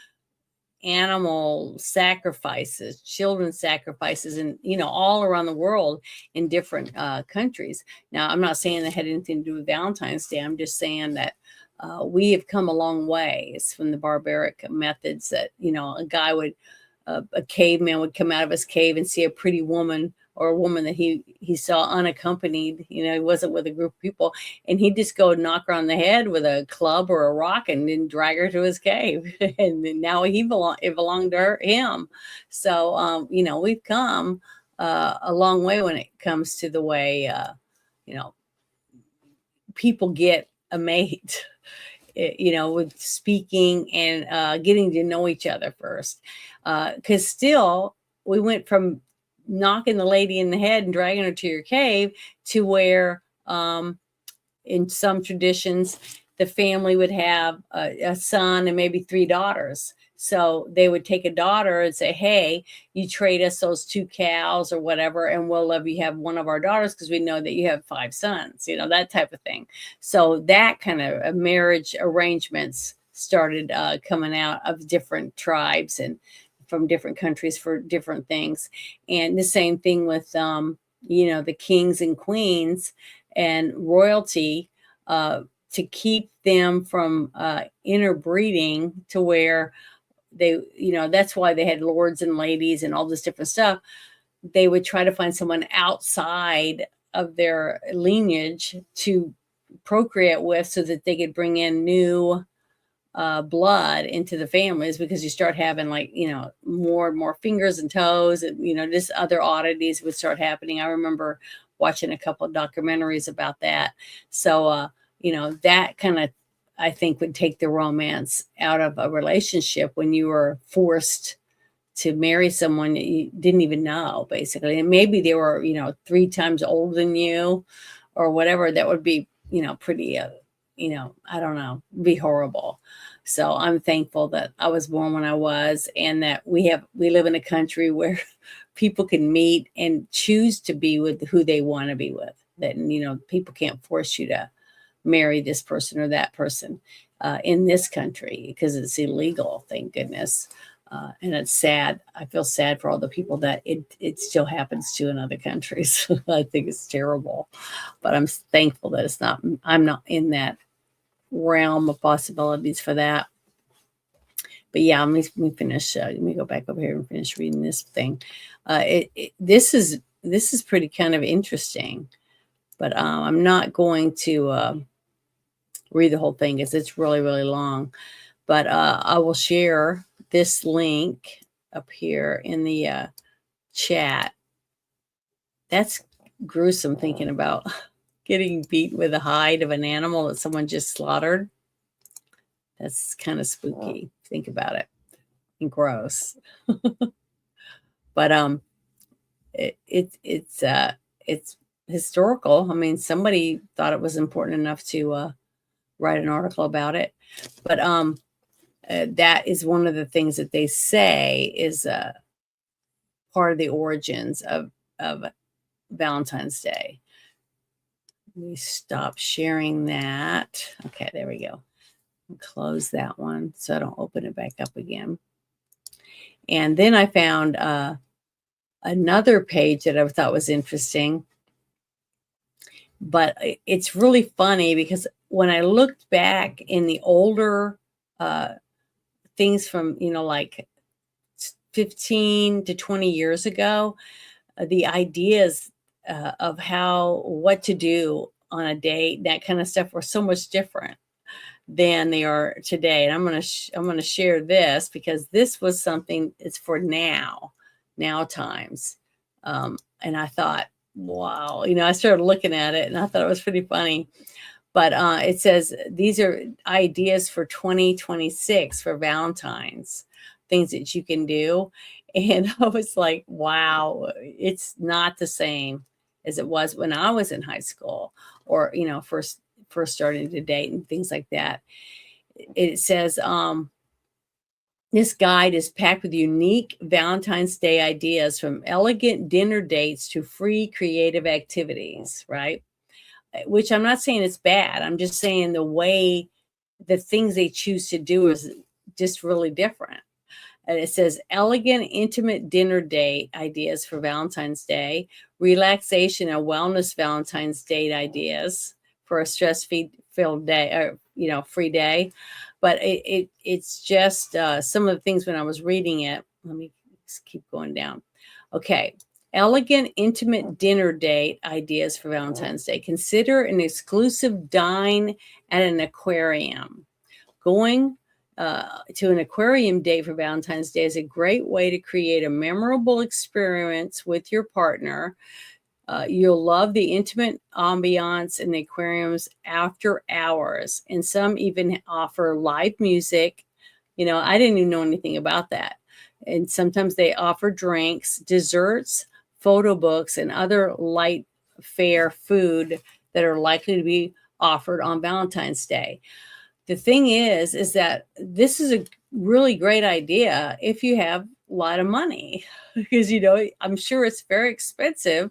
animal sacrifices, children sacrifices, and all around the world in different countries. Now, I'm not saying that had anything to do with Valentine's Day. I'm just saying that we have come a long ways from the barbaric methods that a caveman would come out of his cave and see a pretty woman, or a woman that he saw unaccompanied. He wasn't with a group of people, and he'd just go knock her on the head with a club or a rock and then drag her to his cave. And now it belonged to him. So, we've come a long way when it comes to the way, people get a mate, with speaking and getting to know each other first. Because still, we went from knocking the lady in the head and dragging her to your cave to where, in some traditions, the family would have a son and maybe 3 daughters. So they would take a daughter and say, hey, you trade us those 2 cows or whatever, and we'll let you have one of our daughters because we know that you have 5 sons, that type of thing. So that kind of marriage arrangements started coming out of different tribes and from different countries for different things. And the same thing with, the kings and queens and royalty, to keep them from interbreeding, to where they, that's why they had lords and ladies and all this different stuff. They would try to find someone outside of their lineage to procreate with, so that they could bring in new blood into the families, because you start having more and more fingers and toes, and just other oddities would start happening. I remember watching a couple of documentaries about that. So, that kind of, I think, would take the romance out of a relationship when you were forced to marry someone that you didn't even know, basically. And maybe they were, 3 times older than you or whatever. That would be, pretty, I don't know, be horrible. So I'm thankful that I was born when I was, and that we live in a country where people can meet and choose to be with who they want to be with. That, people can't force you to marry this person or that person in this country, because it's illegal, thank goodness. And it's sad. I feel sad for all the people that it still happens to in other countries. I think it's terrible, but I'm thankful that I'm not in that realm of possibilities for that. But yeah, let me finish. Let me go back over here and finish reading this thing. This is pretty kind of interesting, but I'm not going to read the whole thing because it's really, really long. But I will share this link up here in the chat. That's gruesome, thinking about getting beaten with the hide of an animal that someone just slaughtered. That's kind of spooky. Think about it. And gross. But it's historical. I mean, somebody thought it was important enough to write an article about it. But that is one of the things that they say is part of the origins of Valentine's Day. Let me stop sharing that. Okay, there we go. Close that one so I don't open it back up again. And then I found another page that I thought was interesting. But it's really funny because when I looked back in the older things from, like 15 to 20 years ago, the ideas of what to do on a date, that kind of stuff, were so much different than they are today. And I'm going to share this because this was something, it's for now times. And I thought, wow, I started looking at it and I thought it was pretty funny. But it says these are ideas for 2026 for Valentine's, things that you can do. And I was like, wow, it's not the same as it was when I was in high school or, first starting to date and things like that. It says, this guide is packed with unique Valentine's Day ideas, from elegant dinner dates to free creative activities, right? Which I'm not saying it's bad. I'm just saying the things they choose to do is just really different. And it says elegant, intimate dinner date ideas for Valentine's Day, relaxation and wellness Valentine's Day ideas for a stress-filled day, or free day. But it's just some of the things when I was reading it. Let me just keep going down. Okay. Elegant, intimate dinner date ideas for Valentine's Day. Consider an exclusive dine at an aquarium. Going to an aquarium date for Valentine's Day is a great way to create a memorable experience with your partner. You'll love the intimate ambiance in the aquariums after hours, and some even offer live music. I didn't even know anything about that. And sometimes they offer drinks, desserts, photo books, and other light fare food that are likely to be offered on Valentine's Day. The thing is that this is a really great idea if you have a lot of money, because, I'm sure it's very expensive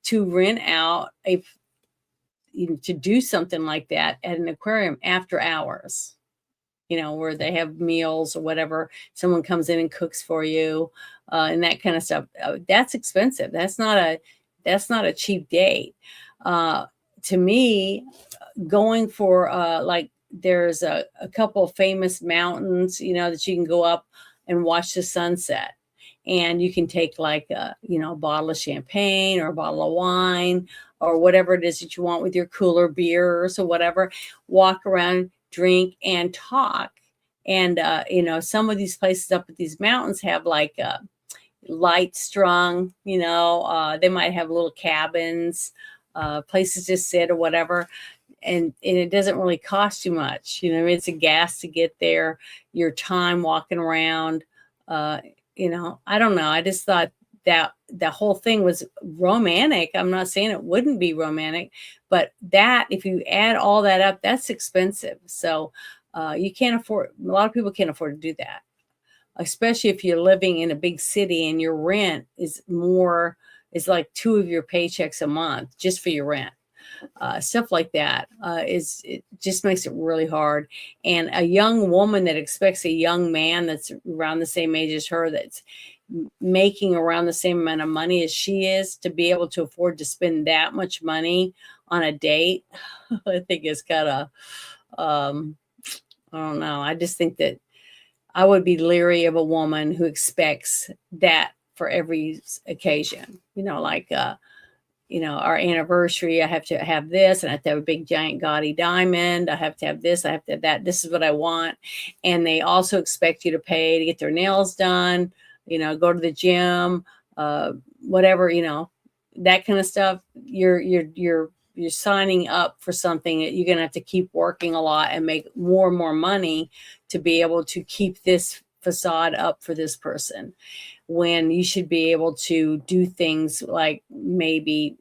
to rent out to do something like that at an aquarium after hours, where they have meals or whatever. Someone comes in and cooks for you and that kind of stuff. That's expensive. That's not a cheap date. To me, going for there's a couple of famous mountains, that you can go up and watch the sunset. And you can take a bottle of champagne or a bottle of wine or whatever it is that you want with your cooler beers or whatever, walk around, drink and talk. And, some of these places up at these mountains have light strung, they might have little cabins, places to sit or whatever. And it doesn't really cost you much. It's a gas to get there, your time walking around. I don't know. I just thought that the whole thing was romantic. I'm not saying it wouldn't be romantic, but that if you add all that up, that's expensive. So you can't afford, a lot of people can't afford to do that, especially if you're living in a big city and your rent is like 2 of your paychecks a month just for your rent. Stuff like that it just makes it really hard. And a young woman that expects a young man that's around the same age as her, that's making around the same amount of money as she is, to be able to afford to spend that much money on a date, I think it's kind of, I don't know. I just think that I would be leery of a woman who expects that for every occasion, like, our anniversary, I have to have this, and I have to have a big giant gaudy diamond. I have to have this, I have to have that. This is what I want. And they also expect you to pay to get their nails done, go to the gym, whatever, that kind of stuff. You're signing up for something that you're going to have to keep working a lot and make more and more money to be able to keep this facade up for this person, when you should be able to do things like maybe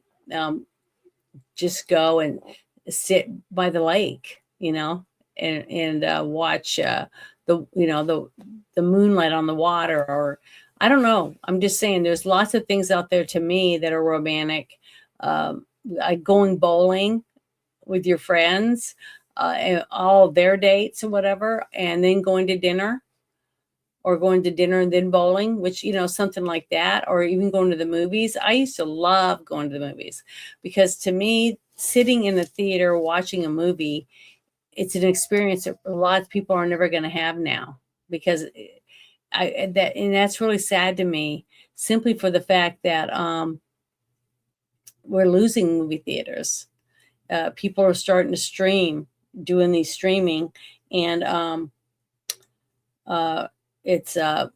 just go and sit by the lake, and watch the moonlight on the water, or I don't know. I'm just saying there's lots of things out there to me that are romantic. Like going bowling with your friends, and all their dates or whatever, and then going to dinner, or going to dinner and then bowling, which, something like that, or even going to the movies. I used to love going to the movies, because to me, sitting in the theater watching a movie, it's an experience that a lot of people are never going to have now, because that's really sad to me, simply for the fact that we're losing movie theaters. People are starting to doing these streaming, and it's I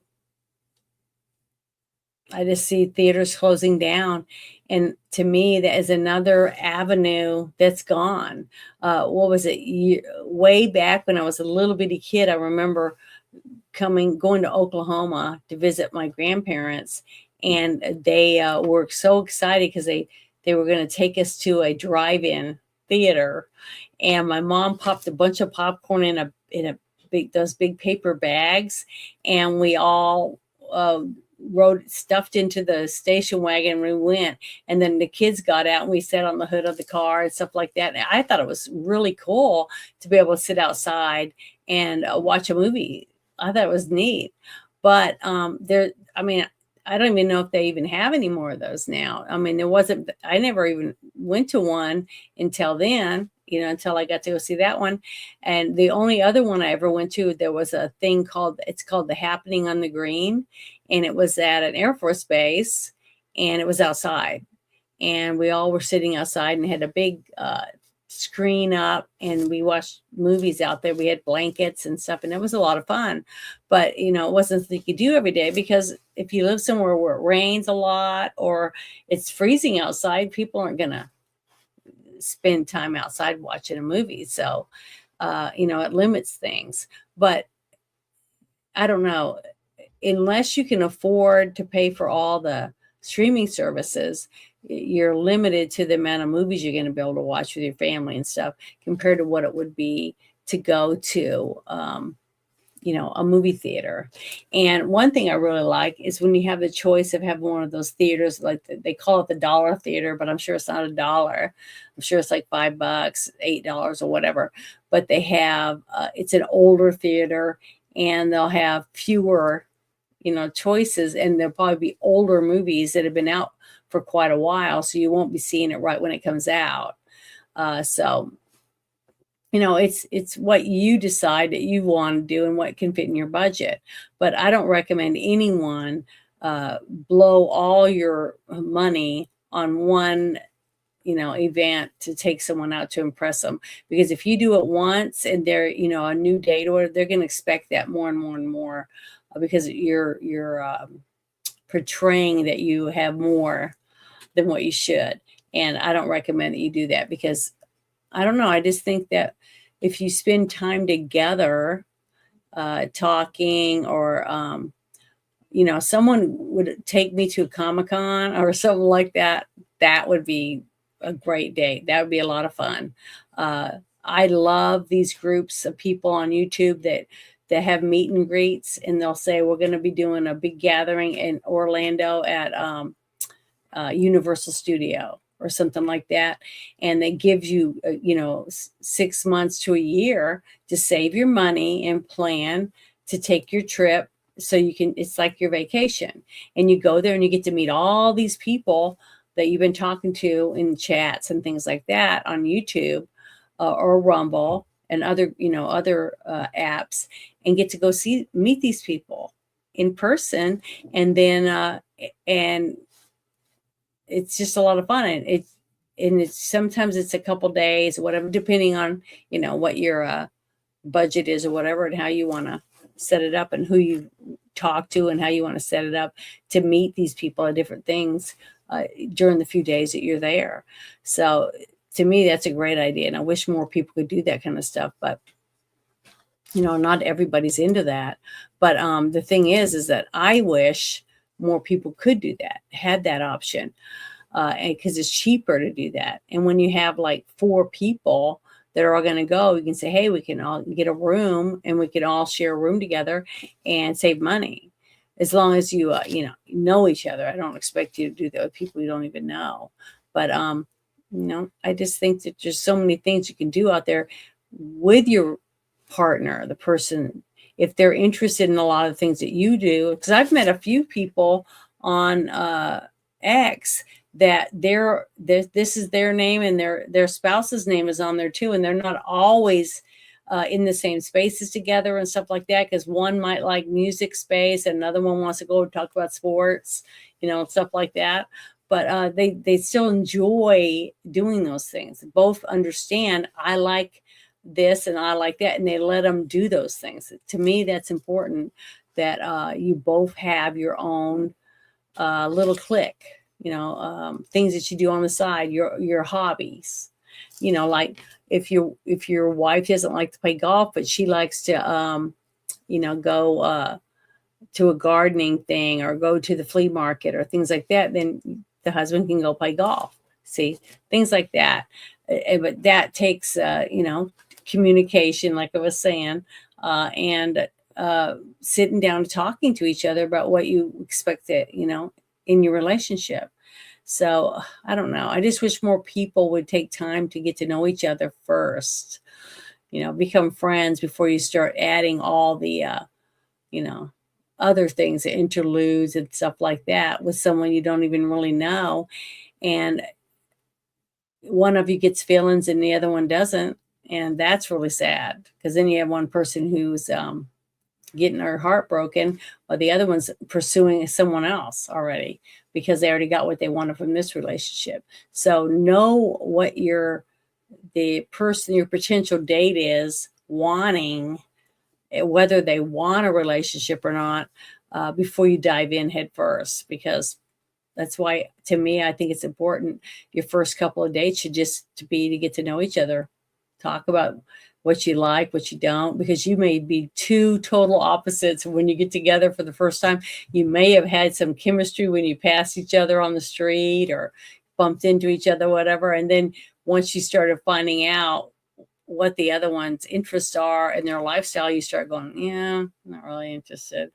just see theaters closing down. And to me, that is another avenue that's gone. What was it? Way back when I was a little bitty kid, I remember going to Oklahoma to visit my grandparents, and they were so excited because they were going to take us to a drive-in theater, and my mom popped a bunch of popcorn in a those big paper bags, and we all stuffed into the station wagon. We went, and then the kids got out and we sat on the hood of the car and stuff like that. And I thought it was really cool to be able to sit outside and watch a movie. I thought it was neat. But I don't even know if they even have any more of those now. I never even went to one until then, until I got to go see that one. And the only other one I ever went to, there was a thing called The Happening on the Green. And it was at an Air Force base, and it was outside. And we all were sitting outside and had a big screen up, and we watched movies out there. We had blankets and stuff, and it was a lot of fun. But, it wasn't something you could do every day, because if you live somewhere where it rains a lot or it's freezing outside, people aren't going to spend time outside watching a movie. So, it limits things. But I don't know. Unless you can afford to pay for all the streaming services, you're limited to the amount of movies you're going to be able to watch with your family and stuff, compared to what it would be to go to, a movie theater. And one thing I really like is when you have the choice of having one of those theaters, like they call it the dollar theater, but I'm sure it's not $1. I'm sure it's like $5, $8 or whatever. But they have, it's an older theater, and they'll have fewer choices, and there'll probably be older movies that have been out for quite a while, so you won't be seeing it right when it comes out. So it's what you decide that you want to do and what can fit in your budget. But I don't recommend anyone blow all your money on one event to take someone out to impress them, because if you do it once and they're a new date, or they're going to expect that more and more and more, because your portraying that you have more than what you should. And I don't recommend that you do that, because I don't know. I just think that if you spend time together, talking, or, someone would take me to a Comic-Con or something like that, that would be a great date. That would be a lot of fun. I love these groups of people on YouTube that have meet and greets, and they'll say, we're going to be doing a big gathering in Orlando at Universal Studio or something like that. And they give you, 6 months to a year to save your money and plan to take your trip. So it's like your vacation, and you go there and you get to meet all these people that you've been talking to in chats and things like that on YouTube, or Rumble and other apps, and get to go meet these people in person. And then, and it's just a lot of fun. And it's sometimes it's a couple days, whatever, depending on, what your budget is or whatever, and how you want to set it up, and who you talk to, and how you want to set it up to meet these people at different things during the few days that you're there. So to me, that's a great idea. And I wish more people could do that kind of stuff, but not everybody's into that. But the thing is that I wish more people could do that, had that option, and because it's cheaper to do that. And when you have like 4 people that are all going to go, you can say, hey, we can all get a room, and we can all share a room together and save money, as long as you know each other. I don't expect you to do that with people you don't even know. But I just think that there's so many things you can do out there with your partner, the person, if they're interested in a lot of things that you do. Because I've met a few people on X that this is their name, and their spouse's name is on there too, and they're not always in the same spaces together and stuff like that, because one might like music space, and another one wants to go talk about sports, stuff like that. But they still enjoy doing those things. Both understand, I like this and I like that, and they let them do those things. To me, that's important, that you both have your own little clique, things that you do on the side, your hobbies. Like if your wife doesn't like to play golf, but she likes to go to a gardening thing, or go to the flea market, or things like that, then the husband can go play golf. See, things like that. But that takes communication, like I was saying, and sitting down and talking to each other about what you expect to, in your relationship. So I don't know. I just wish more people would take time to get to know each other first, become friends before you start adding all the, other things, interludes and stuff like that, with someone you don't even really know. And one of you gets feelings and the other one doesn't. And that's really sad, because then you have one person who's getting her heart broken, while the other one's pursuing someone else already, because they already got what they wanted from this relationship. So know what the person, your potential date is wanting, whether they want a relationship or not, before you dive in head first. Because that's why, to me, I think it's important. Your first couple of dates should just be to get to know each other, talk about what you like, what you don't, because you may be two total opposites when you get together for the first time. You may have had some chemistry when you passed each other on the street or bumped into each other, whatever. And then once you started finding out what the other one's interests are and their lifestyle, you start going, yeah, I'm not really interested,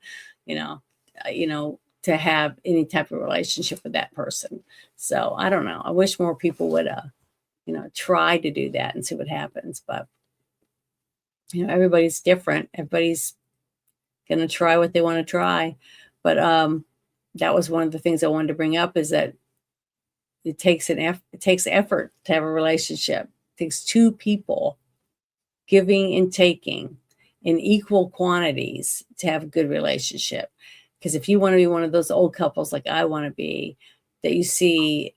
to have any type of relationship with that person. So I don't know. I wish more people would, try to do that and see what happens. But, everybody's different. Everybody's going to try what they want to try. But that was one of the things I wanted to bring up, is that it takes effort to have a relationship. It takes two people giving and taking in equal quantities to have a good relationship. Because if you want to be one of those old couples like I want to be, that you see,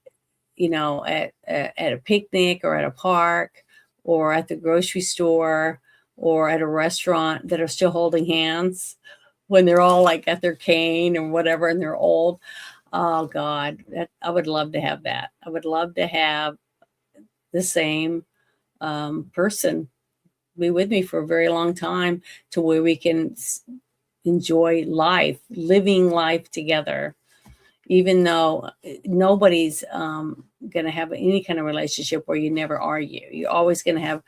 at a picnic or at a park or at the grocery store or at a restaurant, that are still holding hands, when they're all like at their cane or whatever and they're old. Oh God, I would love to have that. I would love to have the same person be with me for a very long time to where we can enjoy life, living life together, even though nobody's going to have any kind of relationship where you never argue. You're always going to have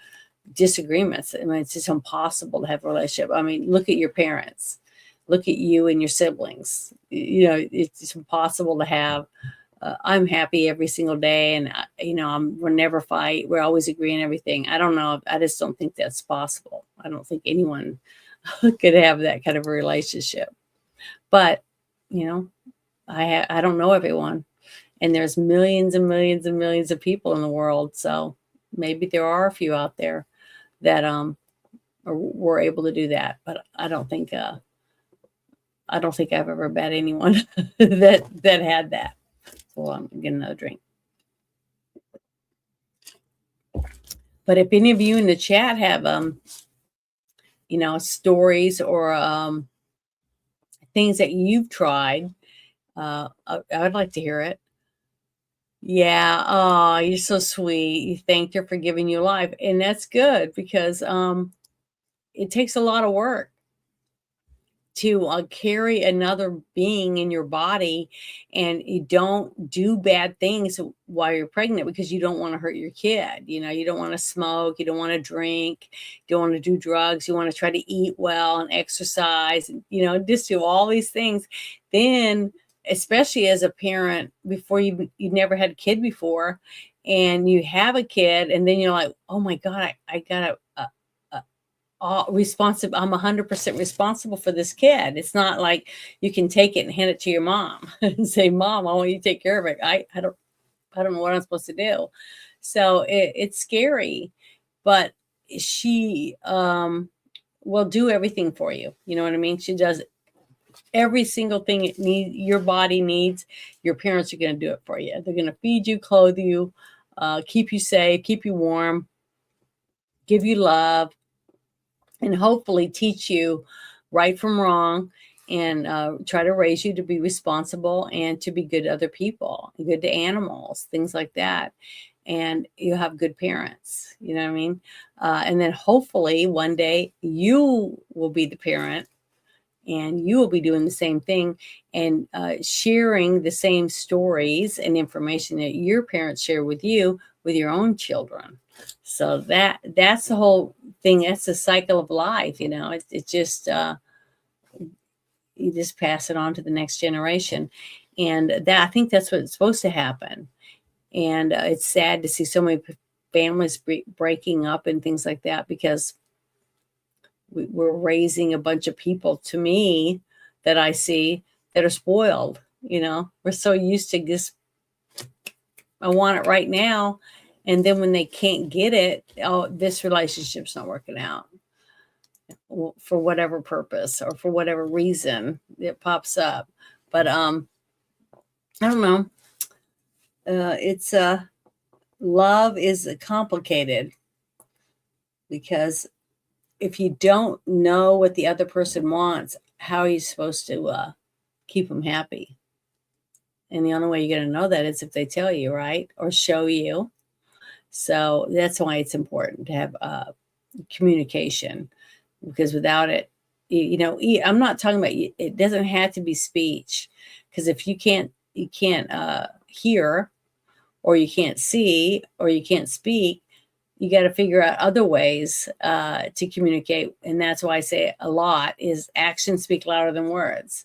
disagreements. I mean, it's just impossible to have a relationship. I mean, look at your parents, look at you and your siblings. You know, it's just impossible to have. I'm happy every single day, and we'll never fight. We're always agreeing everything. I don't know. I just don't think that's possible. I don't think anyone could have that kind of a relationship. But I don't know everyone, and there's millions and millions and millions of people in the world. So maybe there are a few out there that were able to do that. But I don't think I've ever met anyone that had that. So I'm gonna get another drink. But if any of you in the chat have stories or things that you've tried, I would like to hear it. Yeah, oh, you're so sweet. You thanked her for giving you life, and that's good because it takes a lot of work to carry another being in your body, and you don't do bad things while you're pregnant because you don't want to hurt your kid. You don't want to smoke, you don't want to drink, you don't want to do drugs, you want to try to eat well and exercise, and just do all these things. Then, especially as a parent, before you never had a kid before, and you have a kid, and then you're like, oh my God, I gotta responsible. I'm 100% responsible for this kid. It's not like you can take it and hand it to your mom and say, Mom, I want you to take care of it. I don't know what I'm supposed to do. So it's scary, but she will do everything for you. You know what I mean? She does every single thing your body needs. Your parents are going to do it for you. They're going to feed you, clothe you, keep you safe, keep you warm, give you love, and hopefully teach you right from wrong, and try to raise you to be responsible and to be good to other people, good to animals, things like that. And you have good parents, you know what I mean? And then hopefully one day you will be the parent and you will be doing the same thing and sharing the same stories and information that your parents share with you with your own children. So that's the whole thing. That's the cycle of life. It's just you just pass it on to the next generation, and I think that's what's supposed to happen. And it's sad to see so many families breaking up and things like that because we're raising a bunch of people, to me, that I see that are spoiled. We're so used to this. I want it right now. And then when they can't get it, oh, this relationship's not working out for whatever purpose or for whatever reason it pops up. But I don't know. It's love is complicated because if you don't know what the other person wants, how are you supposed to keep them happy? And the only way you're going to know that is if they tell you, right? Or show you. So that's why it's important to have communication, because without it, I'm not talking about, it doesn't have to be speech, because if you can't hear, or you can't see, or you can't speak, you got to figure out other ways to communicate. And that's why I say a lot is actions speak louder than words.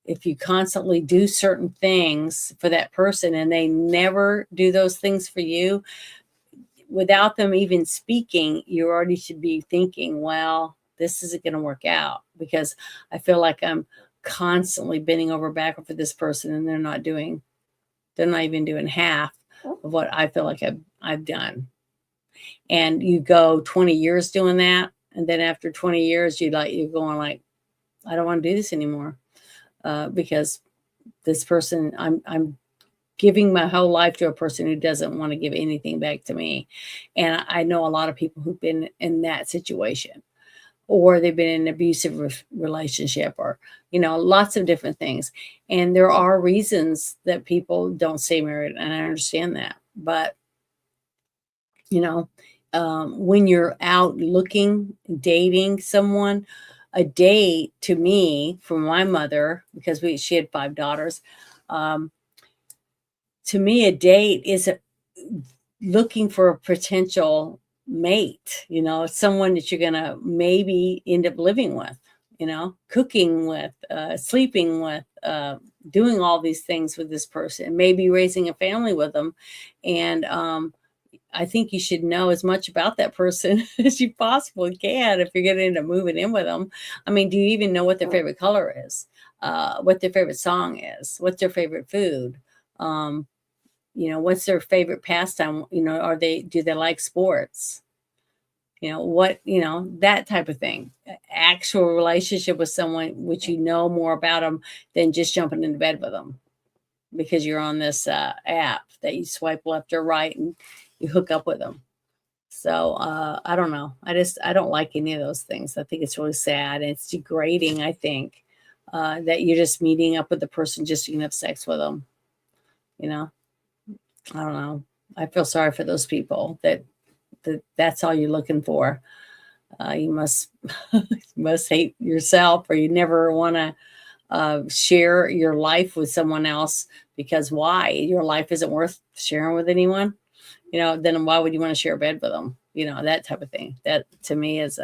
If you constantly do certain things for that person and they never do those things for you, without them even speaking, you already should be thinking, well, this isn't going to work out, because I feel like I'm constantly bending over backward for this person, and they're not even doing half of what I feel like I've done. And you go 20 years doing that, and then after 20 years, you're going like, I don't want to do this anymore. Because this person, I'm giving my whole life to a person who doesn't want to give anything back to me. And I know a lot of people who've been in that situation. or they've been in an abusive relationship, or, lots of different things. And there are reasons that people don't stay married, and I understand that. But, when you're out looking, dating someone, a date to me, from my mother, because she had 5 daughters, to me, a date is looking for a potential mate, someone that you're gonna maybe end up living with, cooking with, sleeping with, doing all these things with this person, maybe raising a family with them. And I think you should know as much about that person as you possibly can if you're going to end up moving in with them. I mean, do you even know what their favorite color is? What their favorite song is? What's their favorite food? What's their favorite pastime? Do they like sports? That type of thing. Actual relationship with someone which more about them than just jumping into bed with them because you're on this app that you swipe left or right and you hook up with them. So I don't know. I don't like any of those things. I think it's really sad. And it's degrading, I think, that you're just meeting up with the person just so you can have sex with them. I don't know. I feel sorry for those people that's all you're looking for. You must hate yourself, or you never want to share your life with someone else, because why? Your life isn't worth sharing with anyone. Then why would you want to share a bed with them? That type of thing. That to me is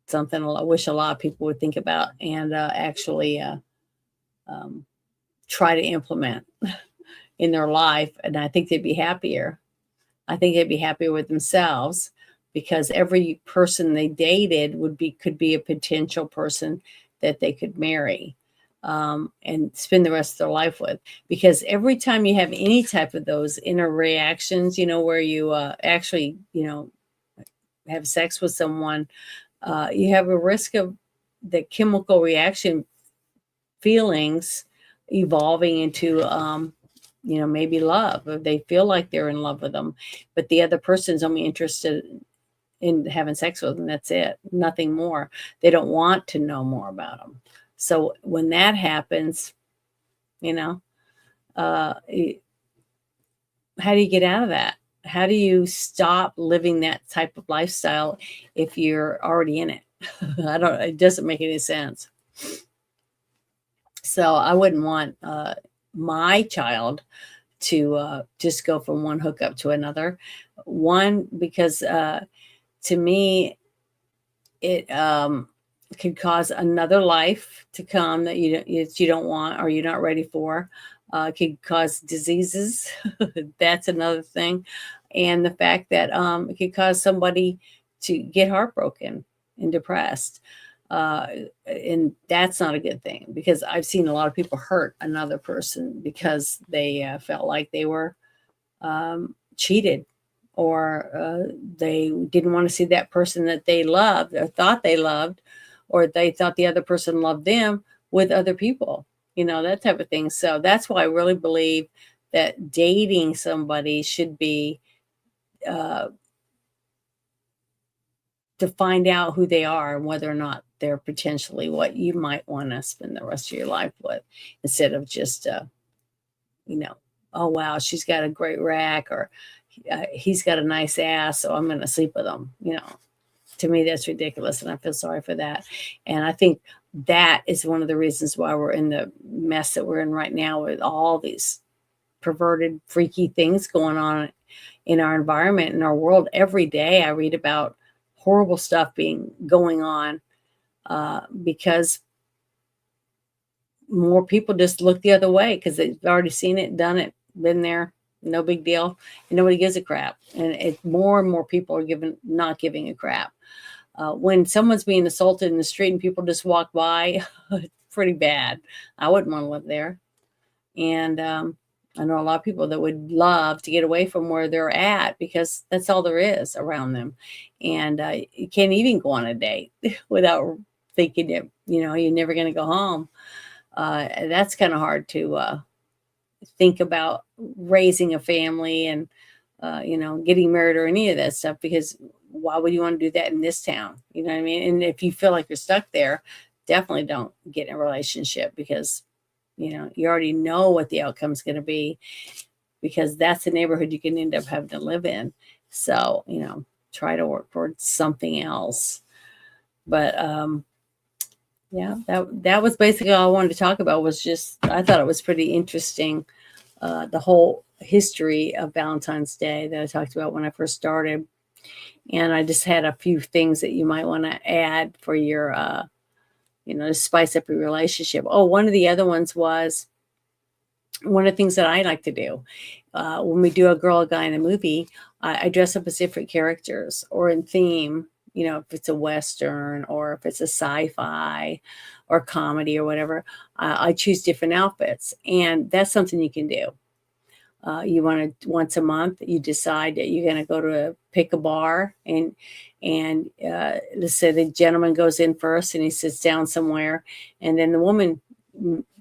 something I wish a lot of people would think about and actually try to implement in their life. And I think they'd be happier. I think they'd be happier with themselves, because every person they dated could be a potential person that they could marry and spend the rest of their life with. Because every time you have any type of those inner reactions, where you actually, have sex with someone, you have a risk of the chemical reaction feelings evolving into, maybe love, or they feel like they're in love with them, but the other person's only interested in having sex with them. That's it. Nothing more. They don't want to know more about them. So when that happens, how do you get out of that? How do you stop living that type of lifestyle if you're already in it? It doesn't make any sense. So I wouldn't want my child to just go from one hookup to another. One, because to me, it could cause another life to come that you don't want, or you're not ready for. It could cause diseases. That's another thing. And the fact that it could cause somebody to get heartbroken and depressed. And that's not a good thing, because I've seen a lot of people hurt another person because they felt like they were cheated, or they didn't want to see that person that they loved or thought they loved, or they thought the other person loved them with other people, that type of thing. So that's why I really believe that dating somebody should be to find out who they are and whether or not they're potentially what you might want to spend the rest of your life with, instead of just, oh, wow, she's got a great rack, or he's got a nice ass, so I'm going to sleep with him. To me, that's ridiculous. And I feel sorry for that. And I think that is one of the reasons why we're in the mess that we're in right now, with all these perverted, freaky things going on in our environment, in our world. Every day I read about horrible stuff going on because more people just look the other way because they've already seen it, done it, been there, no big deal, and nobody gives a crap. And more and more people are not giving a crap. When someone's being assaulted in the street and people just walk by, it's pretty bad. I wouldn't want to live there. And I know a lot of people that would love to get away from where they're at, because that's all there is around them. And you can't even go on a date without thinking that, you're never going to go home. That's kind of hard to think about raising a family and, getting married or any of that stuff, because why would you want to do that in this town? You know what I mean? And if you feel like you're stuck there, definitely don't get in a relationship, because, you already know what the outcome's going to be, because that's the neighborhood you can end up having to live in. So, try to work towards something else. But, yeah, that was basically all I wanted to talk about. Was just, I thought it was pretty interesting, the whole history of Valentine's Day that I talked about when I first started. And I just had a few things that you might want to add for your, to spice up your relationship. Oh, one of the other ones was, one of the things that I like to do when we do a girl, a guy in a movie, I dress up as different characters or in theme. If it's a Western or if it's a sci-fi or comedy or whatever, I choose different outfits. And that's something you can do. You want to, once a month, you decide that you're going to go to pick a bar, and let's say the gentleman goes in first and he sits down somewhere, and then the woman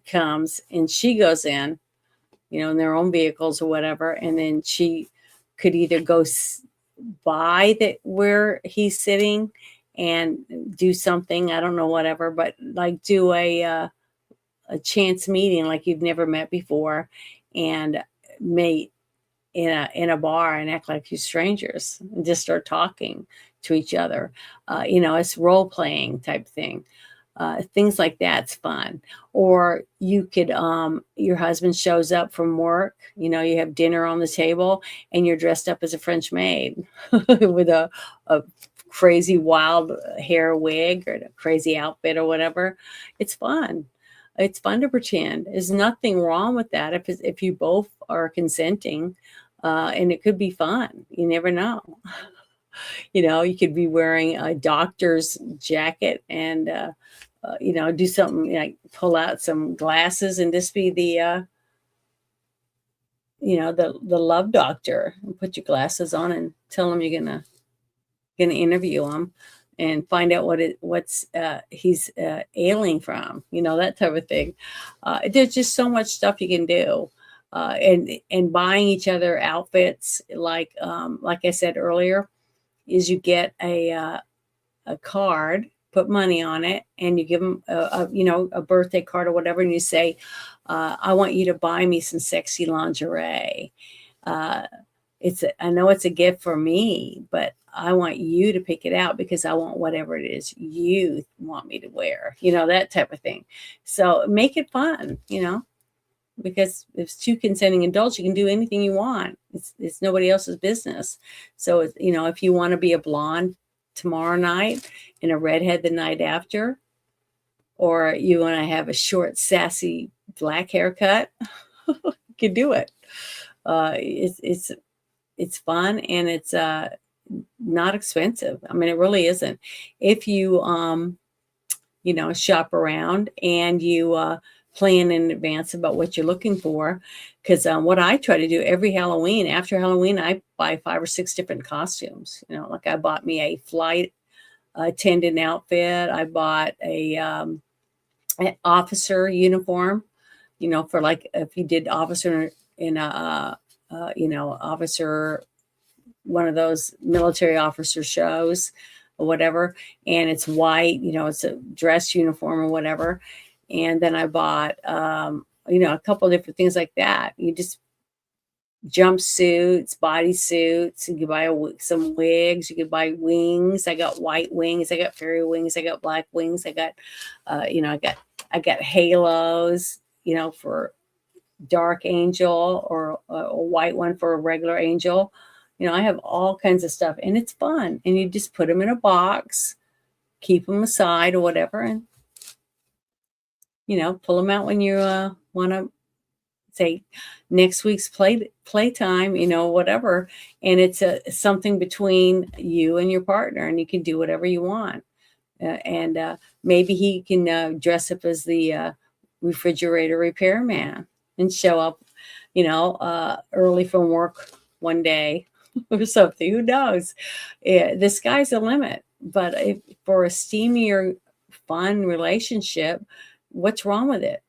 comes and she goes in, in their own vehicles or whatever, and then she could either go by where he's sitting and do something, I don't know, whatever, but like do a chance meeting like you've never met before, and meet in a bar and act like you're strangers and just start talking to each other. It's role playing type thing. Things like that's fun. Or you could, your husband shows up from work, you have dinner on the table and you're dressed up as a French maid with a crazy wild hair wig or a crazy outfit or whatever. It's fun. It's fun to pretend. There's nothing wrong with that if you both are consenting, and it could be fun. You never know. You could be wearing a doctor's jacket and, do something like pull out some glasses and just be the love doctor, and put your glasses on and tell them you're gonna interview him and find out what's he's ailing from, that type of thing. There's just so much stuff you can do, and buying each other outfits, like I said earlier, is you get a card, put money on it, and you give them a birthday card or whatever, and you say, I want you to buy me some sexy lingerie. I know it's a gift for me, but I want you to pick it out because I want whatever it is you want me to wear, that type of thing. So make it fun, because if it's two consenting adults, you can do anything you want. It's nobody else's business. So, if you want to be a blonde tomorrow night and a redhead the night after, or you want to have a short, sassy black haircut, you can do it. It's fun, and it's not expensive. I mean, it really isn't. If you shop around and you plan in advance about what you're looking for, because what I try to do every Halloween, after Halloween, I buy 5 or 6 different costumes. Like I bought me a flight attendant outfit. I bought an officer uniform, for like if you did officer in a officer, one of those military officer shows or whatever, and it's white, it's a dress uniform or whatever. And then I bought, a couple of different things like that. You just jumpsuits, bodysuits. You could buy some wigs. You could buy wings. I got white wings. I got fairy wings. I got black wings. I got, I got halos, for dark angel, or a white one for a regular angel. I have all kinds of stuff, and it's fun. And you just put them in a box, keep them aside or whatever, and pull them out when you want to say next week's playtime, whatever. And it's something between you and your partner, and you can do whatever you want. And maybe he can dress up as the refrigerator repairman and show up, early from work one day or something. Who knows? The sky's the limit. But for a steamier, fun relationship, what's wrong with it?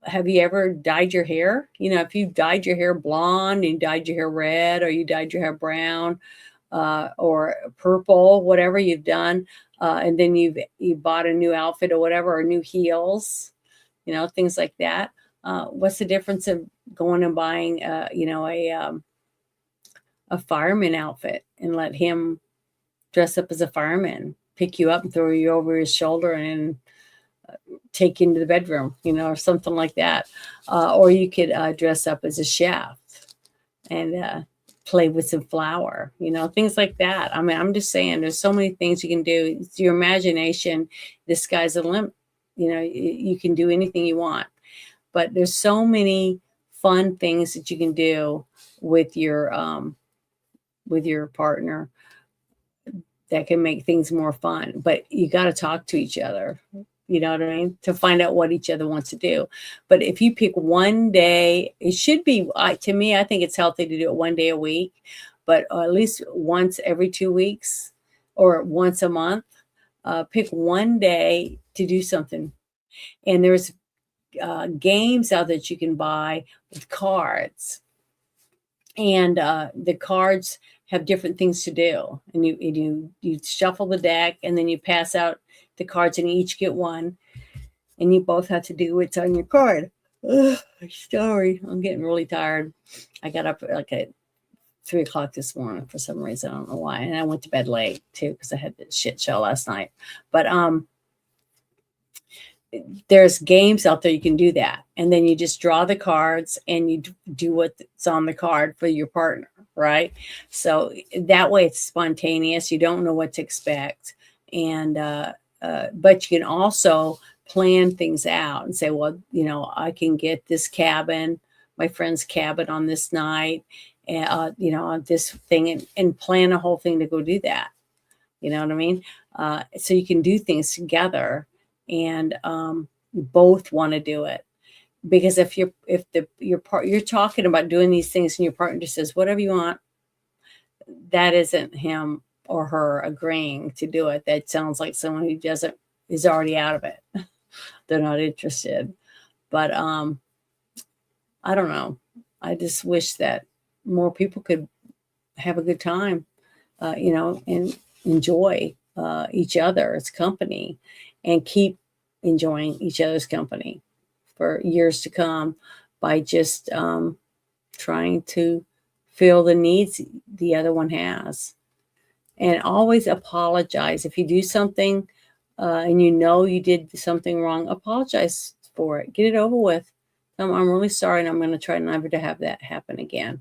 have you ever dyed your hair? If you dyed your hair blonde and you dyed your hair red, or you dyed your hair brown, or purple, whatever you've done, and then you bought a new outfit or whatever, or new heels, things like that. What's the difference of going and buying, a fireman outfit and let him dress up as a fireman, pick you up and throw you over his shoulder and take you into the bedroom, or something like that. Or you could dress up as a chef and play with some flour, things like that. I mean, I'm just saying there's so many things you can do. It's your imagination. The sky's the limit. You can do anything you want. But there's so many fun things that you can do with your partner that can make things more fun. But you got to talk to each other, you know what I mean, to find out what each other wants to do. But if you pick one day, it should be, to me, I think it's healthy to do it one day a week, but at least once every 2 weeks or once a month. Pick one day to do something. And there's games out that you can buy with cards, and the cards have different things to do, and you shuffle the deck, and then you pass out the cards, and you each get one, and you both have to do what's on your card. Ugh, sorry, I'm getting really tired. I got up like at 3 o'clock this morning for some reason. I don't know why, and I went to bed late too because I had this shit show last night. But there's games out there you can do that, and then you just draw the cards and you do what's on the card for your partner, right? So that way it's spontaneous. You don't know what to expect, and but you can also plan things out and say, well, I can get this cabin, my friend's cabin, on this night, and on this thing, and plan a whole thing to go do that. You know what I mean? So you can do things together, and both want to do it. Because if you're talking about doing these things and your partner just says whatever you want, that isn't him or her agreeing to do it. That sounds like someone who is already out of it. They're not interested. But I don't know. I just wish that more people could have a good time, and enjoy each other's company, and keep enjoying each other's company for years to come by just trying to fill the needs the other one has. And always apologize. If you do something and you did something wrong, apologize for it. Get it over with. I'm really sorry, and I'm going to try never to have that happen again.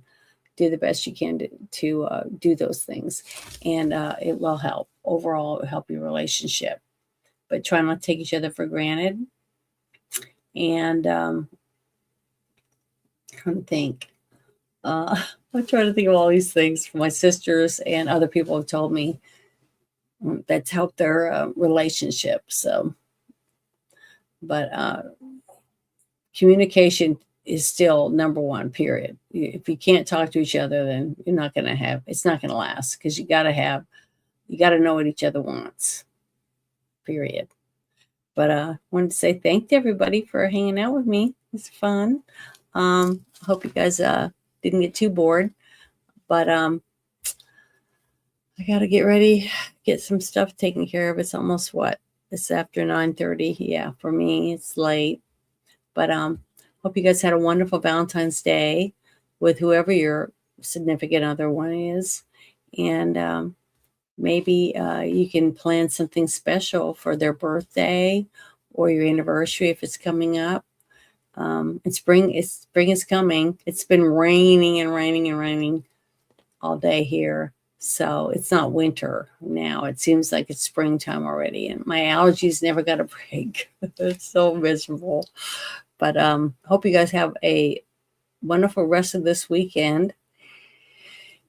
Do the best you can to do those things, and it will help. Overall, it will help your relationship. But try not to take each other for granted. And I'm trying to think. I'm trying to think of all these things from my sisters and other people have told me that's helped their relationship. So, but communication is still number one, period. If you can't talk to each other, then it's not going to last, because you got to know what each other wants, period. But I wanted to say thank you, everybody, for hanging out with me. It's fun. I hope you guys didn't get too bored. But I got to get ready, get some stuff taken care of. It's almost it's after 9:30. Yeah, for me, it's late. But hope you guys had a wonderful Valentine's Day with whoever your significant other one is. And maybe you can plan something special for their birthday or your anniversary if it's coming up. Spring is coming. It's been raining and raining and raining all day here. So it's not winter now. It seems like it's springtime already. And my allergies never got a break. It's so miserable. But hope you guys have a wonderful rest of this weekend.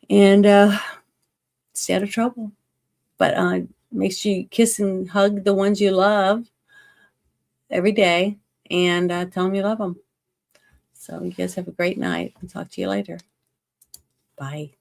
And stay out of trouble. But make sure you kiss and hug the ones you love every day, and tell them you love them. So you guys have a great night. I'll talk to you later. Bye.